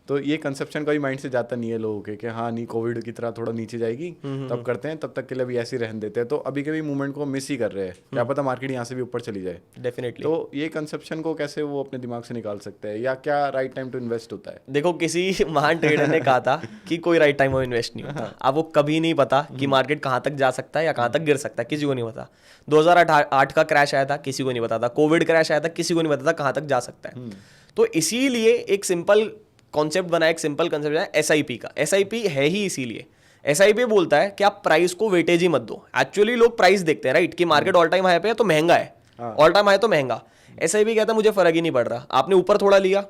तो ये कंसेप्शन का भी माइंड से जाता नहीं है लोगों के कि हाँ नहीं कोविड की तरह थोड़ा नीचे जाएगी तब करते हैं, तब तक के लिए भी ऐसे ही रहने देते हैं। तो अभी के भी मूवमेंट को मिस ही कर रहे हैं, क्या पता मार्केट यहाँ से भी ऊपर चली जाए। डेफिनेटली। तो ये कंसेप्शन को कैसे वो अपने दिमाग से निकाल सकते हैं, या क्या राइट टाइम टू इन्वेस्ट होता है? देखो, किसी महान ट्रेडर ने कहा था कि कोई राइट टाइम ऑफ इन्वेस्ट नहीं होता। अब वो कभी नहीं पता कि मार्केट कहाँ तक जा सकता है या कहाँ तक गिर सकता है, किसी को नहीं पता। 2008 का क्रैश आया था, किसी को नहीं पता था। कोविड क्रैश आया था, किसी को नहीं पता था कहाँ तक जा सकता है। तो इसीलिए एक सिंपल कॉन्सेप्ट बनाया, एक सिंपल कॉन्सेप्ट है SIP का। SIP है ही इसीलिए। SIP बोलता है कि आप प्राइस को वेटेज ही मत दो। एक्चुअली लोग प्राइस देखते हैं, राइट, कि मार्केट ऑल टाइम हाई पे है तो महंगा है, ऑल टाइम हाई तो महंगा। SIP कहता है मुझे फर्क ही नहीं पड़ रहा, आपने ऊपर थोड़ा लिया,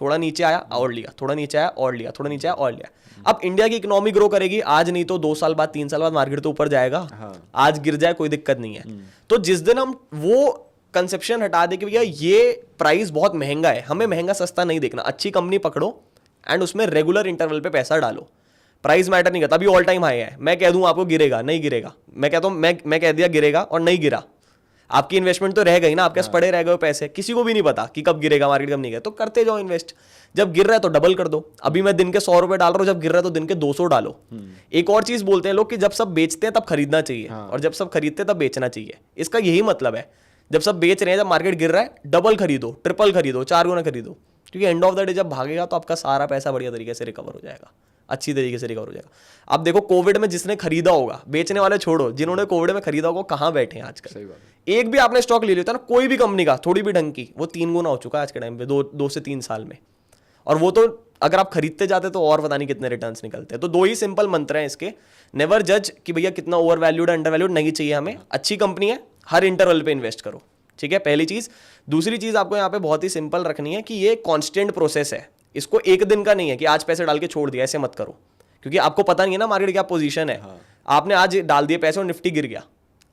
थोड़ा नीचे आया और लिया, थोड़ा नीचे आया और लिया, थोड़ा नीचे आया और लिया। अब इंडिया की इकोनॉमी ग्रो करेगी, आज नहीं तो 2 साल बाद 3 साल बाद मार्केट तो ऊपर जाएगा। आज गिर जाए कोई दिक्कत नहीं है। तो जिस दिन हम वो कंसेप्शन हटा दे कि भैया ये प्राइस बहुत महंगा है, हमें महंगा सस्ता नहीं देखना, अच्छी कंपनी पकड़ो एंड उसमें रेगुलर इंटरवल पे पैसा डालो। प्राइस मैटर नहीं करता। अभी ऑल टाइम हाई है, मैं कह दूं आपको गिरेगा, नहीं गिरेगा। मैं कहता हूं मैं कह दिया गिरेगा और नहीं गिरा, आपकी इन्वेस्टमेंट तो रह गई ना, आपके पास पड़े रह गए पैसे। किसी को भी नहीं पता कि कब गिरेगा मार्केट, कब नहीं गिरेगा। तो करते जाओ इन्वेस्ट। जब गिर रहा है तो डबल कर दो। अभी मैं दिन के 100 रुपए डाल रहा हूं, जब गिर रहा है तो दिन के 200 डालो। एक और चीज बोलते हैं लोग कि जब सब बेचते हैं तब खरीदना चाहिए, और जब सब खरीदते हैं तब बेचना चाहिए। इसका यही मतलब है, जब सब बेच रहे हैं, जब मार्केट गिर रहा है, डबल खरीदो, ट्रिपल खरीदो, 4 गुना खरीदो। क्योंकि एंड ऑफ द डे जब भागेगा तो आपका सारा पैसा बढ़िया तरीके से रिकवर हो जाएगा, अच्छी तरीके से रिकवर हो जाएगा। अब देखो, कोविड में जिसने खरीदा होगा, बेचने वाले छोड़ो, जिन्होंने कोविड में खरीदा होगा कहाँ बैठे हैं आजकल। सही बात है। एक भी आपने स्टॉक ले लिया था ना कोई भी कंपनी का, थोड़ी भी ढंग की, वो 3 गुना हो चुका है आज के टाइम पे, 2 से 3 साल में। और वो तो अगर आप खरीदते जाते तो और पता नहीं कितने रिटर्न्स निकलते हैं। तो 2 ही सिंपल मंत्र हैं इसके। नेवर जज कि भैया कितना ओवर वैल्यूड अंडर वैल्यूड नहीं चाहिए हमें। अच्छी कंपनी है, हर इंटरवल पे इन्वेस्ट करो, ठीक है, पहली चीज। दूसरी चीज आपको यहाँ पे बहुत ही सिंपल रखनी है कि ये कॉन्स्टेंट प्रोसेस है। इसको एक दिन का नहीं है कि आज पैसे डाल के छोड़ दिया, ऐसे मत करो, क्योंकि आपको पता नहीं है ना मार्केट क्या पोजीशन है। आपने आज डाल दिए पैसे और निफ्टी गिर गया,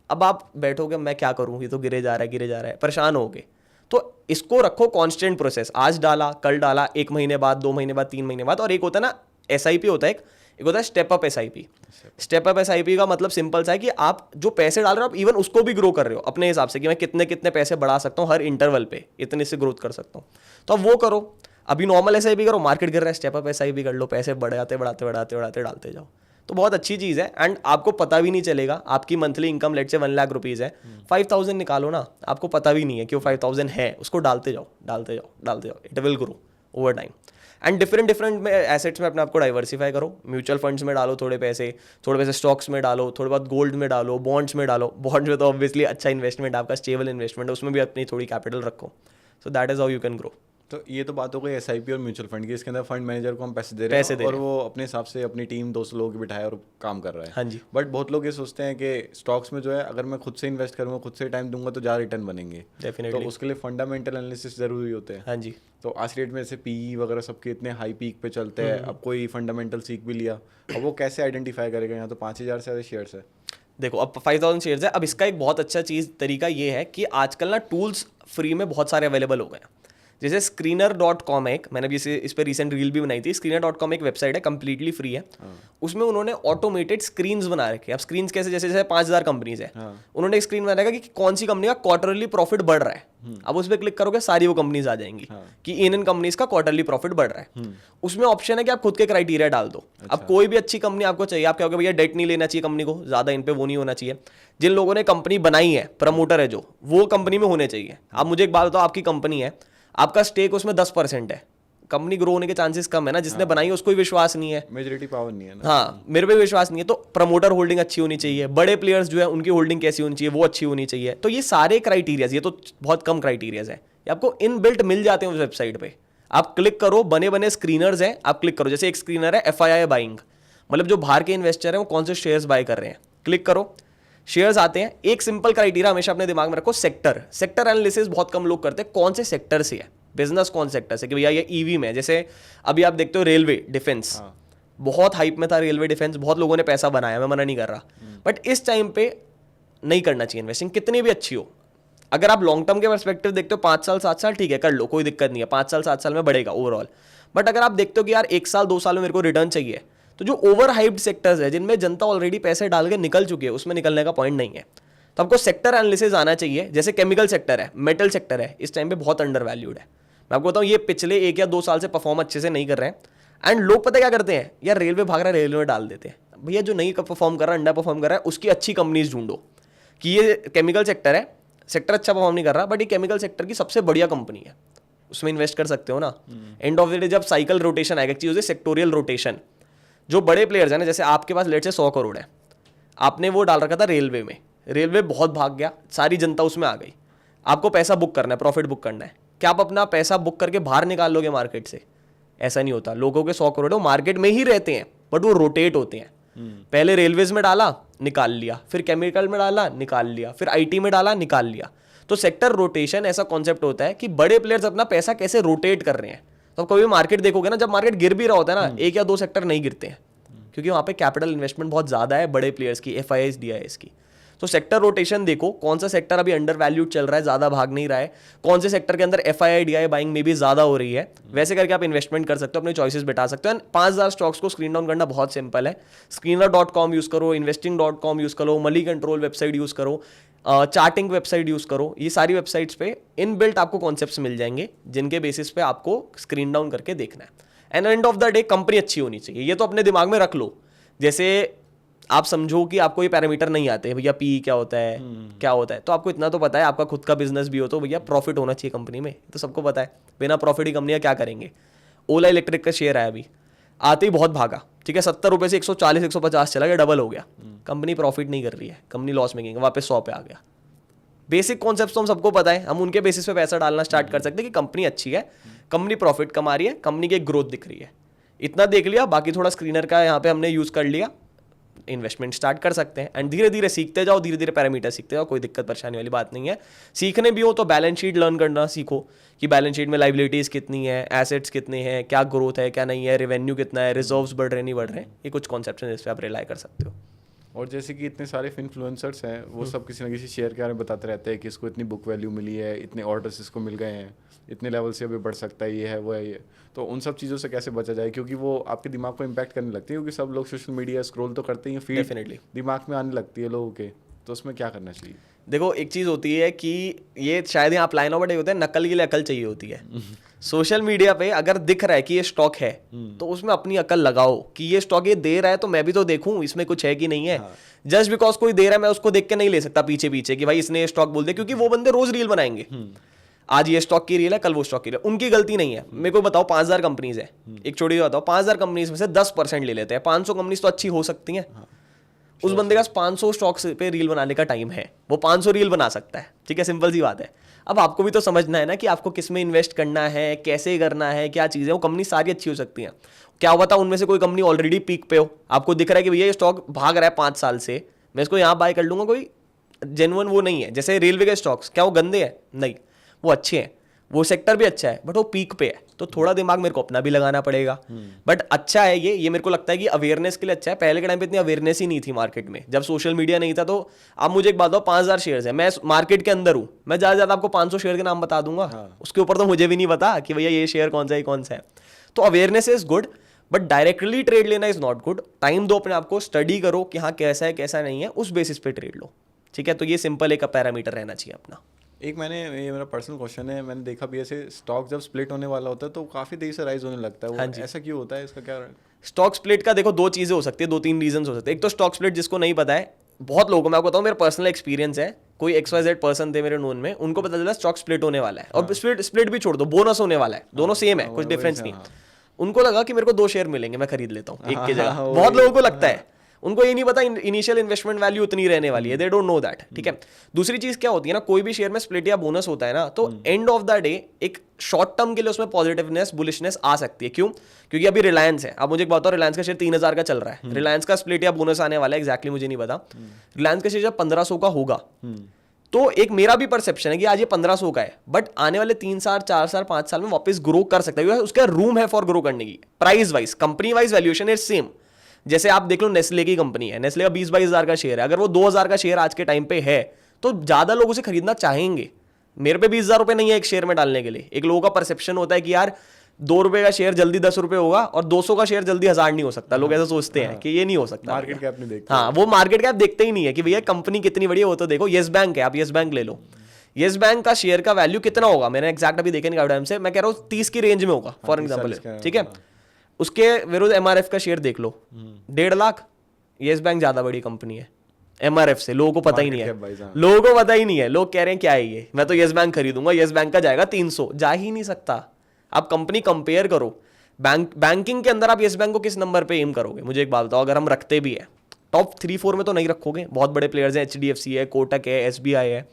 अब आप बैठोगे मैं क्या करूँ, ये तो गिरे जा रहा है, परेशान होगे। तो इसको रखो कांस्टेंट प्रोसेस, आज डाला, कल डाला, 1 महीने बाद, 2 महीने बाद, 3 महीने बाद। और एक होता है ना SIP होता है, एक होता है step up SIP। Step up SIP का मतलब सिंपल सा है कि आप जो पैसे डाल रहे हो, आप इवन उसको भी ग्रो कर रहे हो अपने हिसाब से, कि मैं कितने कितने पैसे बढ़ा सकता हूँ हर इंटरवल पे, इतने से ग्रोथ कर सकता हूँ। तो अब वो करो। अभी नॉर्मल SIP करो, मार्केट गिर रहा है, स्टेप अप SIP कर लो, पैसे बढ़ाते बढ़ाते बढ़ाते बढ़ाते डालते जाओ। तो बहुत अच्छी चीज़ है एंड आपको पता भी नहीं चलेगा। आपकी मंथली इनकम लेट से 1 लाख रुपीज़ है, 5000 निकालो ना, आपको पता भी नहीं है कि वो 5000 है, उसको डालते जाओ डालते जाओ डालते जाओ, it will grow over time. And different में एसेट्स में अपने आपको डाइवर्सिफाई करो। म्यूचुअल फंड्स में डालो थोड़े पैसे स्टॉक्स में डालो, थोड़े बहुत गोल्ड में डालो, बॉन्ड्स में डालो। बॉन्ड्स में तो ऑब्वियसली अच्छा इन्वेस्टमेंट, आपका स्टेबल इन्वेस्टमेंट है, उसमें भी अपनी थोड़ी कैपिटल रखो। सो that is how you can grow. तो ये तो बात हो गई SIP और म्यूचुअल फंड की। इसके अंदर फंड मैनेजर को हम पैसे दे रहे हैं और वो अपने हिसाब से अपनी टीम 200 लोगों की बिठाए और काम कर रहा है। हाँ जी। बट बहुत लोग ये सोचते हैं कि स्टॉक्स में जो है अगर मैं खुद से इन्वेस्ट करूँगा, खुद से टाइम दूंगा तो ज़्यादा रिटर्न बनेंगे। डेफिनेटली। तो उसके लिए फंडामेंटल एनालिसिस जरूरी होते हैं। हाँ जी। तो आज डेट में जैसे PE वगैरह सबके इतने हाई पीक पे चलते हैं, अब कोई फंडामेंटल सीख भी लिया, अब वो कैसे आइडेंटिफाई करेगा? यहाँ तो 5000 से ज़्यादा शेयर्स है। देखो, अब 5000 शेयर्स है। अब इसका एक बहुत अच्छा चीज़ तरीका ये है कि आजकल ना टूल्स फ्री में बहुत सारे अवेलेबल हो गए हैं। जैसे screener.com है एक, मैंने भी इस पर रिसेंट रील भी बनाई थी। screener.com एक वेबसाइट है, कंप्लीटली फ्री है। उसमें उन्होंने ऑटोमेटेड स्क्रीन्स बना रखे हैं। अब स्क्रीन्स कैसे, जैसे 5000 कंपनीज है, उन्होंने एक स्क्रीन बना रखा कि कौन सी कंपनी का क्वार्टरली प्रॉफिट बढ़ रहा है। अब उस पर क्लिक करोगे सारी वो कंपनीज आ जाएंगी कि इन कंपनीज का क्वार्टरली प्रॉफिट बढ़ रहा है। उसमें ऑप्शन है कि आप खुद के क्राइटेरिया डाल दो। अब कोई भी अच्छी कंपनी आपको चाहिए, आप कहोगे भैया डेट नहीं लेना चाहिए कंपनी को, ज्यादा इन पे वो नहीं होना चाहिए। जिन लोगों ने कंपनी बनाई है, प्रमोटर है जो, वो कंपनी में होने चाहिए। अब मुझे एक बात बताओ, आपकी कंपनी है, आपका स्टेक उसमें 10% है, कंपनी ग्रो होने के चांसेस कम है ना। जिसने बनाई है उसको भी विश्वास नहीं है, मेजॉरिटी पावर नहीं है ना। हाँ, मेरे पे विश्वास नहीं है। तो प्रमोटर होल्डिंग अच्छी होनी चाहिए, बड़े प्लेयर्स जो है उनकी होल्डिंग कैसी होनी चाहिए, वो अच्छी होनी चाहिए। तो ये सारे क्राइटेरियाज, ये तो बहुत कम क्राइटेरियाज है, ये आपको इनबिल्ट मिल जाते हैं उस वेबसाइट पे। आप क्लिक करो, बने बने स्क्रीनर्स हैं, आप क्लिक करो। जैसे एक स्क्रीनर है FII बाइंग, मतलब जो बाहर के इन्वेस्टर हैं वो कौन से शेयर्स बाय कर रहे हैं, क्लिक करो, शेयर्स आते हैं। एक सिंपल क्राइटेरिया हमेशा अपने दिमाग में रखो, सेक्टर एनालिसिस बहुत कम लोग करते हैं। कौन से सेक्टर से है, बिजनेस कौन सेक्टर से, कि भैया ये EV में, जैसे अभी आप देखते हो रेलवे डिफेंस, बहुत हाइप में था रेलवे डिफेंस, बहुत लोगों ने पैसा बनाया, मैं मना नहीं कर रहा, बट इस टाइम पे नहीं करना चाहिए इन्वेस्टिंग, कितनी भी अच्छी हो। अगर आप लॉन्ग टर्म के पर्सपेक्टिव देखते हो, 5 साल 7 साल ठीक है, कर लो, कोई दिक्कत नहीं है, 5 साल 7 साल में बढ़ेगा ओवरऑल। बट अगर आप देखते हो कि यार 1 साल 2 साल में मेरे को रिटर्न चाहिए, तो जो ओवर हाइप्ड सेक्टर्स है, जिनमें जनता ऑलरेडी पैसे डाल के निकल चुकी है, उसमें निकलने का पॉइंट नहीं है। तो आपको सेक्टर एनालिसिस आना चाहिए। जैसे केमिकल सेक्टर है, मेटल सेक्टर है, इस टाइम पे बहुत अंडर वैल्यूड है। मैं आपको बताऊं, ये पिछले 1 या 2 साल से परफॉर्म अच्छे से नहीं कर रहे हैं। एंड लोग पता क्या करते हैं, यार रेलवे भाग रहा है रेलवे में डाल देते हैं। भैया जो नहीं परफॉर्म कर रहा है, अंडर परफॉर्म कर रहा है, उसकी अच्छी कंपनीज ढूंढो कि ये केमिकल सेक्टर है, सेक्टर अच्छा परफॉर्म नहीं कर रहा बट ये केमिकल सेक्टर की सबसे बढ़िया कंपनी है, उसमें इन्वेस्ट कर सकते हो ना। एंड ऑफ द डे जब साइकिल रोटेशन आएगा, एक चीज़ होती है सेक्टोरियल रोटेशन। जो बड़े प्लेयर्स हैं ना, जैसे आपके पास लेट से 100 करोड़ है, आपने वो डाल रखा था रेलवे में, रेलवे बहुत भाग गया, सारी जनता उसमें आ गई, आपको पैसा बुक करना है, प्रॉफिट बुक करना है, क्या आप अपना पैसा बुक करके बाहर निकाल लोगे मार्केट से? ऐसा नहीं होता। लोगों के 100 करोड़ वो मार्केट में ही रहते हैं बट वो रोटेट होते हैं। पहले रेलवेज में डाला निकाल लिया, फिर केमिकल में डाला निकाल लिया, फिर आईटी में डाला निकाल लिया। तो सेक्टर रोटेशन ऐसा कॉन्सेप्ट होता है कि बड़े प्लेयर्स अपना पैसा कैसे रोटेट कर रहे हैं। तो कभी मार्केट देखोगे ना, जब मार्केट गिर भी रहा होता है ना, 1 या 2 सेक्टर नहीं गिरते हैं क्योंकि वहाँ पे कैपिटल इन्वेस्टमेंट बहुत ज़्यादा है बड़े प्लेयर्स की, FIIs DIIs की। तो सेक्टर रोटेशन देखो, कौन सा सेक्टर अभी अंडर वैल्यूड चल रहा है, ज़्यादा भाग नहीं रहा है, कौन से सेक्टर के अंदर FII DII बाइंग में भी ज़्यादा हो रही है, वैसे करके आप इन्वेस्टमेंट कर सकते हो, अपने चॉइसेस बिठा सकते हो। 5000 स्टॉक्स को स्क्रीन डाउन करना बहुत सिंपल है। screener.com यूज़ करो, investing.com यूज़ करो, मनी कंट्रोल वेबसाइट यूज़ करो, चार्टिंग वेबसाइट यूज़ करो। ये सारी वेबसाइट्स पे इनबिल्ट आपको कॉन्सेप्ट्स मिल जाएंगे जिनके बेसिस पे आपको स्क्रीन डाउन करके देखना है। And and of the day company अच्छी होनी चाहिए, ये तो अपने दिमाग में रख लो। जैसे आप समझो कि आपको ये पैरामीटर नहीं आते, भैया PE क्या होता है, क्या होता है, तो आपको इतना तो पता है, आपका खुद का बिजनेस भी हो तो भैया प्रॉफिट होना चाहिए कंपनी में, तो सबको पता है। बिना प्रॉफिट ही कंपनियां क्या करेंगे। ओला इलेक्ट्रिक का शेयर आया अभी, आते ही बहुत भागा, ठीक है, 70 रुपये से 140 150 चला गया, डबल हो गया। कंपनी प्रॉफिट नहीं कर रही है, कंपनी लॉस मेकिंग, वापस 100 पे आ गया। बेसिक कॉन्सेप्ट तो हम सबको पता है, हम उनके बेसिस पे पैसा डालना स्टार्ट कर सकते हैं कि कंपनी अच्छी है, कंपनी प्रॉफिट कमा रही है, कंपनी की ग्रोथ दिख रही है। इतना देख लिया, बाकी थोड़ा स्क्रीनर का यहाँ पे हमने यूज़ कर लिया, इन्वेस्टमेंट स्टार्ट कर सकते हैं। एंड धीरे धीरे सीखते जाओ, धीरे धीरे पैरामीटर सीखते जाओ, कोई दिक्कत परेशानी वाली बात नहीं है। सीखने भी हो तो बैलेंस शीट लर्न करना सीखो कि बैलेंस शीट में लाइबिलिटीज़ कितनी है, एसेट्स कितने हैं, क्या ग्रोथ है क्या नहीं है, रेवेन्यू कितना है, रिजर्व्स बढ़ रहे नहीं बढ़ रहे, ये कुछ कॉन्सेप्ट हैं जिस पर आप रिलाई कर सकते हो। और जैसे कि इतने सारे इन्फ्लुएंसर्स हैं, वो सब किसी ना किसी शेयर के बारे में बताते रहते हैं कि इसको इतनी बुक वैल्यू मिली है, इतने ऑर्डर्स इसको मिल गए हैं, इतने लेवल से अभी बढ़ सकता है, ये है वो है ये। तो उन सब चीज़ों से कैसे बचा जाए, क्योंकि वो आपके दिमाग को इम्पैक्ट करने लगती है, क्योंकि सब लोग सोशल मीडिया स्क्रॉल तो करते ही हैं, फीड डेफिनेटली दिमाग में आने लगती है लोगों के, तो उसमें क्या करना चाहिए? देखो एक चीज़ होती है कि ये शायद यहाँ अप्लाई ना, बट ये होता है नकल के लिए अकल चाहिए होती है। सोशल मीडिया पे अगर दिख रहा है कि ये स्टॉक है तो उसमें अपनी अकल लगाओ कि ये स्टॉक ये दे रहा है तो मैं भी तो देखूं इसमें कुछ है कि नहीं है। जस्ट बिकॉज कोई दे रहा है मैं उसको देख के नहीं ले सकता पीछे पीछे कि भाई इसने ये स्टॉक बोल दिया, क्योंकि वो बंदे रोज रील बनाएंगे, आज ये स्टॉक की रील है कल वो स्टॉक की रील, उनकी गलती नहीं है। मेरे को बताओ 5000 कंपनीज है, एक छोटी बताओ 5000 कंपनीज में से 10% ले लेते हैं, 500 कंपनीज तो अच्छी हो सकती हैं। उस बंदे का 500 स्टॉक्स पे रील बनाने का टाइम है, वो 500 रील बना सकता है, ठीक है, सिंपल सी बात है। अब आपको भी तो समझना है ना कि आपको किस में इन्वेस्ट करना है, कैसे करना है, क्या चीज़ें। वो कंपनी सारी अच्छी हो सकती हैं, क्या हुआ था उनमें से कोई कंपनी ऑलरेडी पीक पे हो, आपको दिख रहा है कि भैया ये स्टॉक भाग रहा है 5 साल से, मैं इसको यहाँ बाय कर लूँगा, कोई जेन्युइन वो नहीं है। जैसे रेलवे के स्टॉक्स, क्या वो गंदे हैं? नहीं, वो अच्छे हैं, वो सेक्टर भी अच्छा है, बट वो पीक पे है, तो थोड़ा दिमाग मेरे को अपना भी लगाना पड़ेगा। बट अच्छा है ये मेरे को लगता है कि अवेयरनेस के लिए अच्छा है। पहले के टाइम पे इतनी अवेयरनेस ही नहीं थी मार्केट में, जब सोशल मीडिया नहीं था। तो आप मुझे एक बात बताओ, 5000 शेयर्स है, मैं मार्केट के अंदर हूँ, मैं ज़्यादा ज़्यादा आपको 500 शेयर के नाम बता दूंगा, उसके ऊपर तो मुझे भी नहीं पता कि भैया ये शेयर कौन सा है कौन सा है। तो awareness is good, but directly trade लेना इज नॉट गुड। टाइम दो अपने आपको, स्टडी करो कि हाँ कैसा है कैसा नहीं है, उस बेसिस पे ट्रेड लो, ठीक है। तो ये सिंपल एक पैरामीटर रहना चाहिए अपना। एक ये मेरा पर्सनल क्वेश्चन है, मैंने देखा भी ऐसे स्टॉक जब स्प्लिट होने वाला होता है तो काफ़ी देर से राइज होने लगता है, वो ऐसा क्यों होता है, इसका क्या? स्टॉक स्प्लिट का देखो 2 चीज़ें हो सकती है, 2-3 रीजन हो सकते हैं। एक तो स्टॉक स्प्लिट जिसको नहीं पता है, बहुत लोगों को मैं आपको बताऊँ, मेरा पर्सनल एक्सपीरियंस है, कोई XYZ पर्सन थे मेरे नोन में, उनको पता चला स्टॉक स्प्लिट होने वाला है, और स्प्लिट भी छोड़ दो, बोनस होने वाला है, दोनों सेम है, कुछ डिफरेंस नहीं। उनको लगा कि मेरे को 2 शेयर मिलेंगे, मैं खरीद लेता हूँ एक की जगह। बहुत लोगों को लगता है, उनको ये नहीं पता इनिशियल इन्वेस्टमेंट वैल्यू उतनी रहने वाली है, दे डोंट नो दैट, ठीक है। दूसरी चीज क्या होती है ना, कोई भी शेयर में स्प्लिट या बोनस होता है ना, तो एंड ऑफ द डे एक शॉर्ट टर्म के लिए उसमें पॉजिटिवनेस बुलिशनेस आ सकती है। क्यों? क्योंकि अभी रिलायंस है, अब मुझे एक बात बताओ, रिलायंस का शेयर 3000 का चल रहा है, रिलायंस का स्प्लिट या बोनस आने वाला है एग्जैक्टली मुझे नहीं पता। रिलायंस का शेयर जब 1500 का होगा, तो एक मेरा भी परसेप्शन है कि आज ये 1500 का है, बट आने वाले 3 साल 4 साल 5 साल में वापस ग्रो कर सकता है, उसका रूम है फॉर ग्रो करने की। Price wise, company wise valuation is same. जैसे आप देख लो, नेस्ले की कंपनी है, नेस्ले का 20-22 हज़ार का शेयर है, अगर वो 2000 का शेयर आज के टाइम पे है तो ज्यादा लोग उसे खरीदना चाहेंगे। मेरे पे 20,000 रुपए नहीं है एक शेयर में डालने के लिए। एक लोगों का परसेप्शन होता है कि यार 2 रुपए का शेयर जल्दी 10 रुपए होगा और 200 का शेयर जल्दी 1000 नहीं हो सकता। लोग ऐसा सोचते हैं कि ये नहीं हो सकता, मार्केट कैप नहीं देखते। हाँ, वो मार्केट कैप देखते ही नहीं है कि भैया कंपनी कितनी बड़ी है। वो तो देखो, येस बैंक है, आप येस बैंक ले लो, येस बैंक का शेयर का वैल्यू कितना होगा, मैंने एग्जैक्ट अभी देखा नहीं टाइम से, मैं कह रहा हूँ 30 की रेंज में होगा फॉर एग्जाम्पल, ठीक है। उसके विरुद्ध MRF का शेयर देख लो, 1.5 लाख। येस बैंक ज्यादा बड़ी कंपनी है MRF से, लोगों को पता ही नहीं है, लोगों को पता ही नहीं है। लोग कह रहे हैं क्या है ये, मैं तो येस बैंक खरीदूंगा, येस बैंक का जाएगा 300, जा ही नहीं सकता। आप कंपनी कंपेयर करो, बैंकिंग के अंदर आप येस बैंक को किस नंबर पे एम करोगे, मुझे एक बात बताओ। अगर हम रखते भी है टॉप 3-4 में तो नहीं रखोगे, बहुत बड़े प्लेयर्स हैं, HDFC है, कोटक है, SBI है।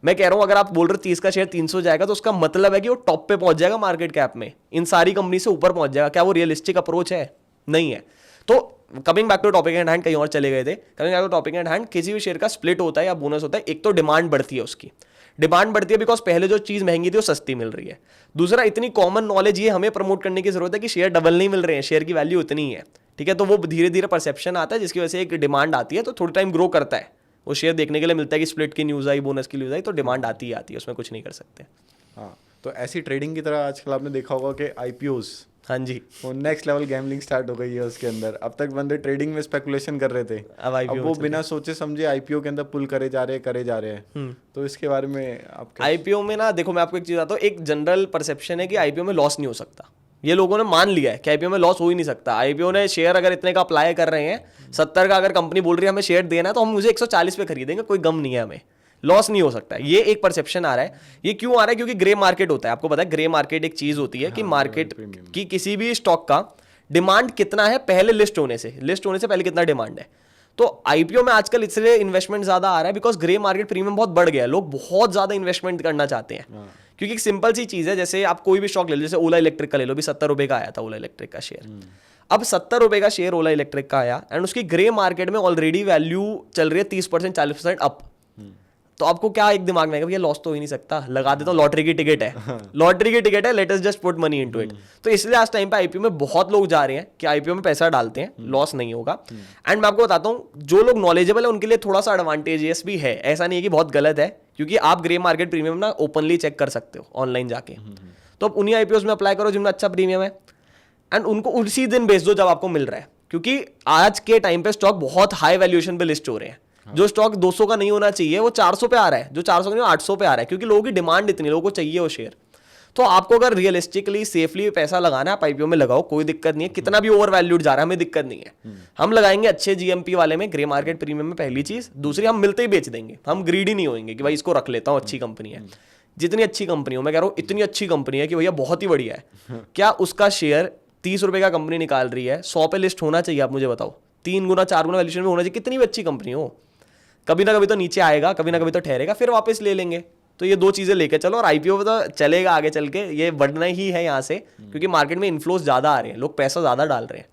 मैं कह रहा हूं अगर आप बोल रहे हो 30 का शेयर 300 जाएगा, तो उसका मतलब है कि वो टॉप पे पहुंच जाएगा मार्केट कैप में, इन सारी कंपनी से ऊपर पहुंच जाएगा। क्या वो रियलिस्टिक अप्रोच है? नहीं है। तो coming back to topic at hand, कहीं और चले गए थे। Coming back to topic at hand, किसी भी शेयर का स्प्लिट होता है या बोनस होता है, एक तो डिमांड बढ़ती है, उसकी डिमांड बढ़ती है बिकॉज पहले जो चीज महंगी थी वो सस्ती मिल रही है। दूसरा, इतनी कॉमन नॉलेज ये हमें प्रमोट करने की जरूरत है कि शेयर डबल नहीं मिल रहे हैं, शेयर की वैल्यू उतनी ही है, ठीक है। तो वो धीरे धीरे परसेप्शन आता है, जिसकी वजह से एक डिमांड आती है, तो थोड़ी टाइम ग्रो करता है। वो शेयर देखने के लिए मिलता है कि स्प्लिट की न्यूज़ आई, बोनस की न्यूज़ आई, तो डिमांड आती ही आती है, उसमें कुछ नहीं कर सकते। हाँ, तो ऐसी ट्रेडिंग की तरह आजकल आपने देखा होगा कि IPOs, हाँ जी, वो नेक्स्ट लेवल गैम्बलिंग स्टार्ट हो गई है उसके अंदर। अब तक बंदे ट्रेडिंग में स्पेकुलेशन कर रहे थे, अब वो बिना सोचे समझे IPO के अंदर पुल करे जा रहे हैं। तो इसके बारे में आप IPO में ना देखो, मैं आपको एक चीज़ बताता हूँ, एक जनरल परसेप्शन है कि IPO में लॉस नहीं हो सकता। ये लोगों ने मान लिया है कि IPO में लॉस हो ही नहीं सकता। IPO ने शेयर अगर इतने का अप्लाई कर रहे हैं, 70 का अगर कंपनी बोल रही है हमें शेयर देना है, तो हम मुझे 140 पे खरीदेंगे, कोई गम नहीं है, हमें लॉस नहीं हो सकता है। ये एक परसेप्शन आ रहा है। ये क्यों आ रहा है? क्योंकि ग्रे मार्केट होता है। आपको पता है ग्रे मार्केट एक चीज होती है कि मार्केट की किसी भी स्टॉक का डिमांड कितना है पहले लिस्ट होने से पहले कितना डिमांड है। तो IPO में आजकल इसलिए इन्वेस्टमेंट ज्यादा आ रहा है बिकॉज ग्रे मार्केट प्रीमियम बहुत बढ़ गया है, लोग बहुत ज्यादा इन्वेस्टमेंट करना चाहते हैं। क्योंकि एक सिंपल सी चीज है, जैसे आप कोई भी स्टॉक ले लो, जैसे ओला इलेक्ट्रिक का ले लो, भी 70 रुपए का आया था ओला इलेक्ट्रिक का शेयर। अब 70 रुपए का शेयर ओला इलेक्ट्रिक का आया एंड उसकी ग्रे मार्केट में ऑलरेडी वैल्यू चल रही है 30% 40% अप। तो आपको क्या एक दिमाग में आएगा, ये लॉस तो हो ही नहीं सकता, लगा देता हूँ, लॉटरी की टिकट है, लॉटरी की टिकट है, let us just put money into it. तो इसलिए आज टाइम पे IPO में बहुत लोग जा रहे हैं कि IPO में पैसा डालते हैं, लॉस नहीं होगा। एंड मैं आपको बताता हूँ, जो लोग नॉलेजेबल है उनके लिए थोड़ा सा एडवांटेजियस भी है, ऐसा नहीं है कि बहुत गलत है, क्योंकि आप ग्रे मार्केट प्रीमियम ना ओपनली चेक कर सकते हो ऑनलाइन जाके। तो आप उन्हीं IPOs में अप्लाई करो जिनमें अच्छा प्रीमियम है, एंड उनको उसी दिन बेच दो जब आपको मिल रहा है, क्योंकि आज के टाइम पे स्टॉक बहुत हाई वैल्यूएशन पे लिस्ट हो रहे हैं। जो स्टॉक 200 का नहीं होना चाहिए वो 400 पे आ रहा है, जो 400 का नहीं 800 पे आ रहा है, क्योंकि लोगों की डिमांड इतनी, लोगों को चाहिए वो शेयर। तो आपको अगर रियलिस्टिकली सेफली पैसा लगाना है, आप IPO में लगाओ, कोई दिक्कत नहीं है। कितना भी ओवर वैल्यूड जा रहा है, हमें दिक्कत नहीं है। हम लगाएंगे अच्छे GMP वाले में, ग्रे मार्केट प्रीमियम में, पहली चीज। दूसरी, हम मिलते ही बेच देंगे, हम ग्रीडी नहीं होंगे कि भाई इसको रख लेता हूँ, अच्छी कंपनी है। जितनी अच्छी कंपनी हो, मैं कह रहा हूँ इतनी अच्छी कंपनी है कि भैया बहुत ही बढ़िया है, क्या उसका शेयर 30 रुपए का कंपनी निकाल रही है, 100 पे लिस्ट होना चाहिए, आप मुझे बताओ, 3 गुना 4 गुना वैल्यूएशन में होना चाहिए। कितनी भी अच्छी कंपनी हो, कभी ना कभी तो नीचे आएगा, कभी ना कभी तो ठहरेगा, फिर वापस ले लेंगे। तो ये दो चीजें लेके चलो, और IPO में तो चलेगा आगे चल के, ये बढ़ना ही है यहाँ से, क्योंकि मार्केट में इन्फ्लोज ज्यादा आ रहे हैं, लोग पैसा ज्यादा डाल रहे हैं।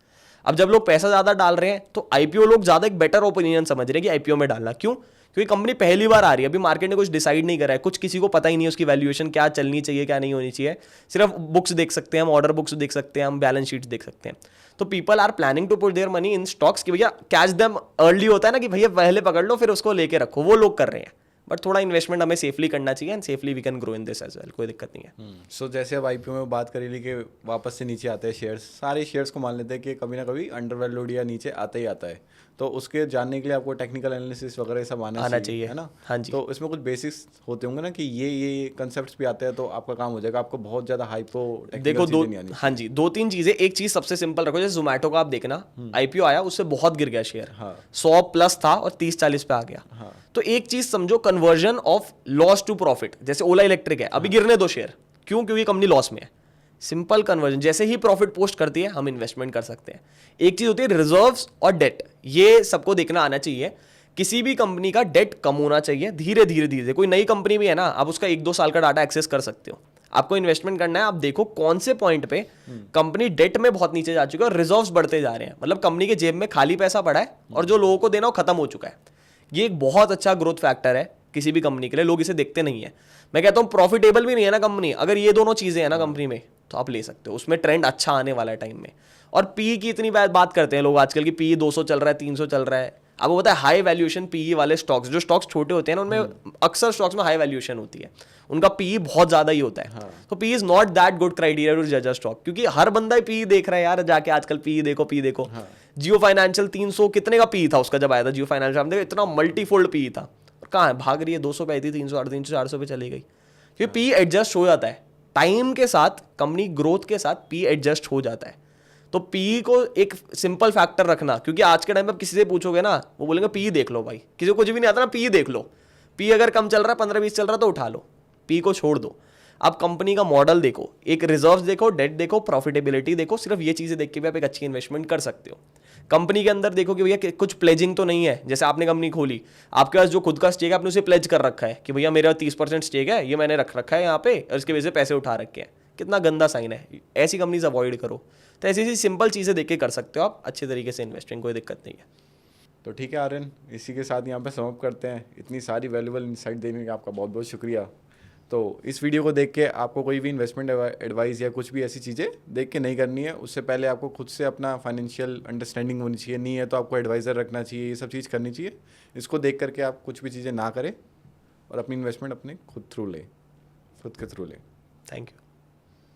अब जब लोग पैसा ज्यादा डाल रहे हैं तो IPO लोग ज्यादा एक बेटर ओपिनियन समझ रहे हैं कि IPO में डालना। क्यों? क्योंकि कंपनी पहली बार आ रही है, अभी मार्केट ने कुछ डिसाइड नहीं करा है, कुछ किसी को पता ही नहीं है उसकी वैल्यूएशन क्या चलनी चाहिए क्या नहीं होनी चाहिए। सिर्फ बुक्स देख सकते हैं हम, ऑर्डर बुक्स देख सकते हैं हम, बैलेंस शीट्स देख सकते हैं। तो people are planning to put their money in stocks कि भैया कैच देम अर्ली, होता है ना कि भैया पहले पकड़ लो फिर उसको लेके रखो, वो लोग कर रहे हैं। बट थोड़ा इन्वेस्टमेंट हमें सेफली करना चाहिए, and safely we can grow in this as well, कोई दिक्कत नहीं है। सो जैसे अब IPO में बात करी ली कि वापस से नीचे आते हैं शेयर्स, सारे शेयर्स को मान लेते हैं कि कभी ना कभी अंडर वैल्यूड या नीचे आता ही आता है। तो उसके जानने के लिए आपको टेक्निकल एनालिसिस वगैरह सब आना चाहिए, है ना? हाँ जी। तो इसमें कुछ बेसिक्स होते होंगे ना कि ये कंसेप्ट्स भी आते हैं, तो आपका काम हो जाएगा, आपको बहुत ज़्यादा हाइपो देखो हाँ जी, 2-3 चीजें। एक चीज सबसे सिंपल रखो, जैसे जोमेटो का आप देखना, IPO आया उससे बहुत गिर गया शेयर, 100+ था और 30-40 पे आ गया। तो एक चीज समझो, conversion of loss to profit. जैसे ओला इलेक्ट्रिक है, अभी गिरने दो शेयर, क्यों? क्योंकि कंपनी लॉस में है। सिंपल कन्वर्जन, जैसे ही प्रॉफिट पोस्ट करती है हम इन्वेस्टमेंट कर सकते हैं। एक चीज होती है रिजर्व्स और डेट, ये सबको देखना आना चाहिए। किसी भी कंपनी का डेट कम होना चाहिए, धीरे धीरे। कोई नई कंपनी भी है ना, आप उसका 1-2 साल का डाटा एक्सेस कर सकते हो। आपको इन्वेस्टमेंट करना है, आप देखो कौन से पॉइंट पे कंपनी डेट में बहुत नीचे जा चुकी है और रिजर्व्स बढ़ते जा रहे हैं, मतलब कंपनी के जेब में खाली पैसा पड़ा है और जो लोगों को देना वो खत्म हो चुका है। ये एक बहुत अच्छा ग्रोथ फैक्टर है किसी भी कंपनी के लिए, लोग इसे देखते नहीं है। मैं कहता हूँ प्रॉफिटेबल भी नहीं है ना कंपनी, अगर ये दोनों चीजें हैं ना कंपनी में, तो आप ले सकते हो, उसमें ट्रेंड अच्छा आने वाला है टाइम में। और पी की इतनी बात करते हैं लोग आजकल की, पी 200 चल रहा है, 300 चल रहा है। आपको पता है हाई वैल्यूएशन पी वाले स्टॉक्स, जो स्टॉक्स छोटे होते हैं ना, उनमें अक्सर स्टॉक्स में हाई वैल्यूएशन होती है, उनका पी बहुत ज्यादा ही होता है। तो P is not that good criteria to जज अ स्टॉक, क्योंकि हर बंदा पी देख रहा है यार जाके आजकल, पी देखो। जियो फाइनेंशियल 300 कितने का पी था उसका जब आया था, जियो फाइनेंशियल देखो इतना मल्टीफोल्ड पी था, कहाँ है, भाग रही है, 200 पे आई थी, 300, 350, 400 पे चली गई। क्योंकि पी एडजस्ट हो जाता है टाइम के साथ, कंपनी ग्रोथ के साथ पी एडजस्ट हो जाता है। तो पी को एक सिंपल फैक्टर रखना, क्योंकि आज के टाइम में किसी से पूछोगे ना वो बोलेंगे पी देख लो भाई, किसी को कुछ भी नहीं आता ना पी देख लो, पी अगर कम चल रहा है 15-20 चल रहा है तो उठा लो, पी को छोड़ दो। अब कंपनी का मॉडल देखो, एक रिजर्व्स देखो, डेट देखो, प्रॉफिटेबिलिटी देखो, सिर्फ ये चीज़ें देख के भी आप एक अच्छी इन्वेस्टमेंट कर सकते हो। कंपनी के अंदर देखो कि भैया कुछ प्लेजिंग तो नहीं है, जैसे आपने कंपनी खोली, आपके पास जो खुद का स्टेक है आपने उसे प्लेज कर रखा है कि भैया मेरा 30% स्टेक है, ये मैंने रख रखा है यहाँ पे और इसकी वजह से पैसे उठा रखे हैं, कितना गंदा साइन है। ऐसी कंपनीज अवॉइड करो। तो ऐसी ऐसी सिंपल चीज़ें देख के कर सकते हो आप अच्छे तरीके से इन्वेस्टिंग, कोई दिक्कत नहीं है। तो ठीक है आर्यन, इसी के साथ यहाँ पे समअप करते हैं। इतनी सारी वैल्यूबल इंसाइट देने का आपका बहुत बहुत शुक्रिया। तो इस वीडियो को देख के आपको कोई भी इन्वेस्टमेंट एडवाइस या कुछ भी ऐसी चीज़ें देख के नहीं करनी है। उससे पहले आपको खुद से अपना फाइनेंशियल अंडरस्टैंडिंग होनी चाहिए। नहीं है तो आपको एडवाइज़र रखना चाहिए, ये सब चीज़ करनी चाहिए। इसको देख करके आप कुछ भी चीज़ें ना करें और अपनी इन्वेस्टमेंट अपने खुद के थ्रू लें। Thank you.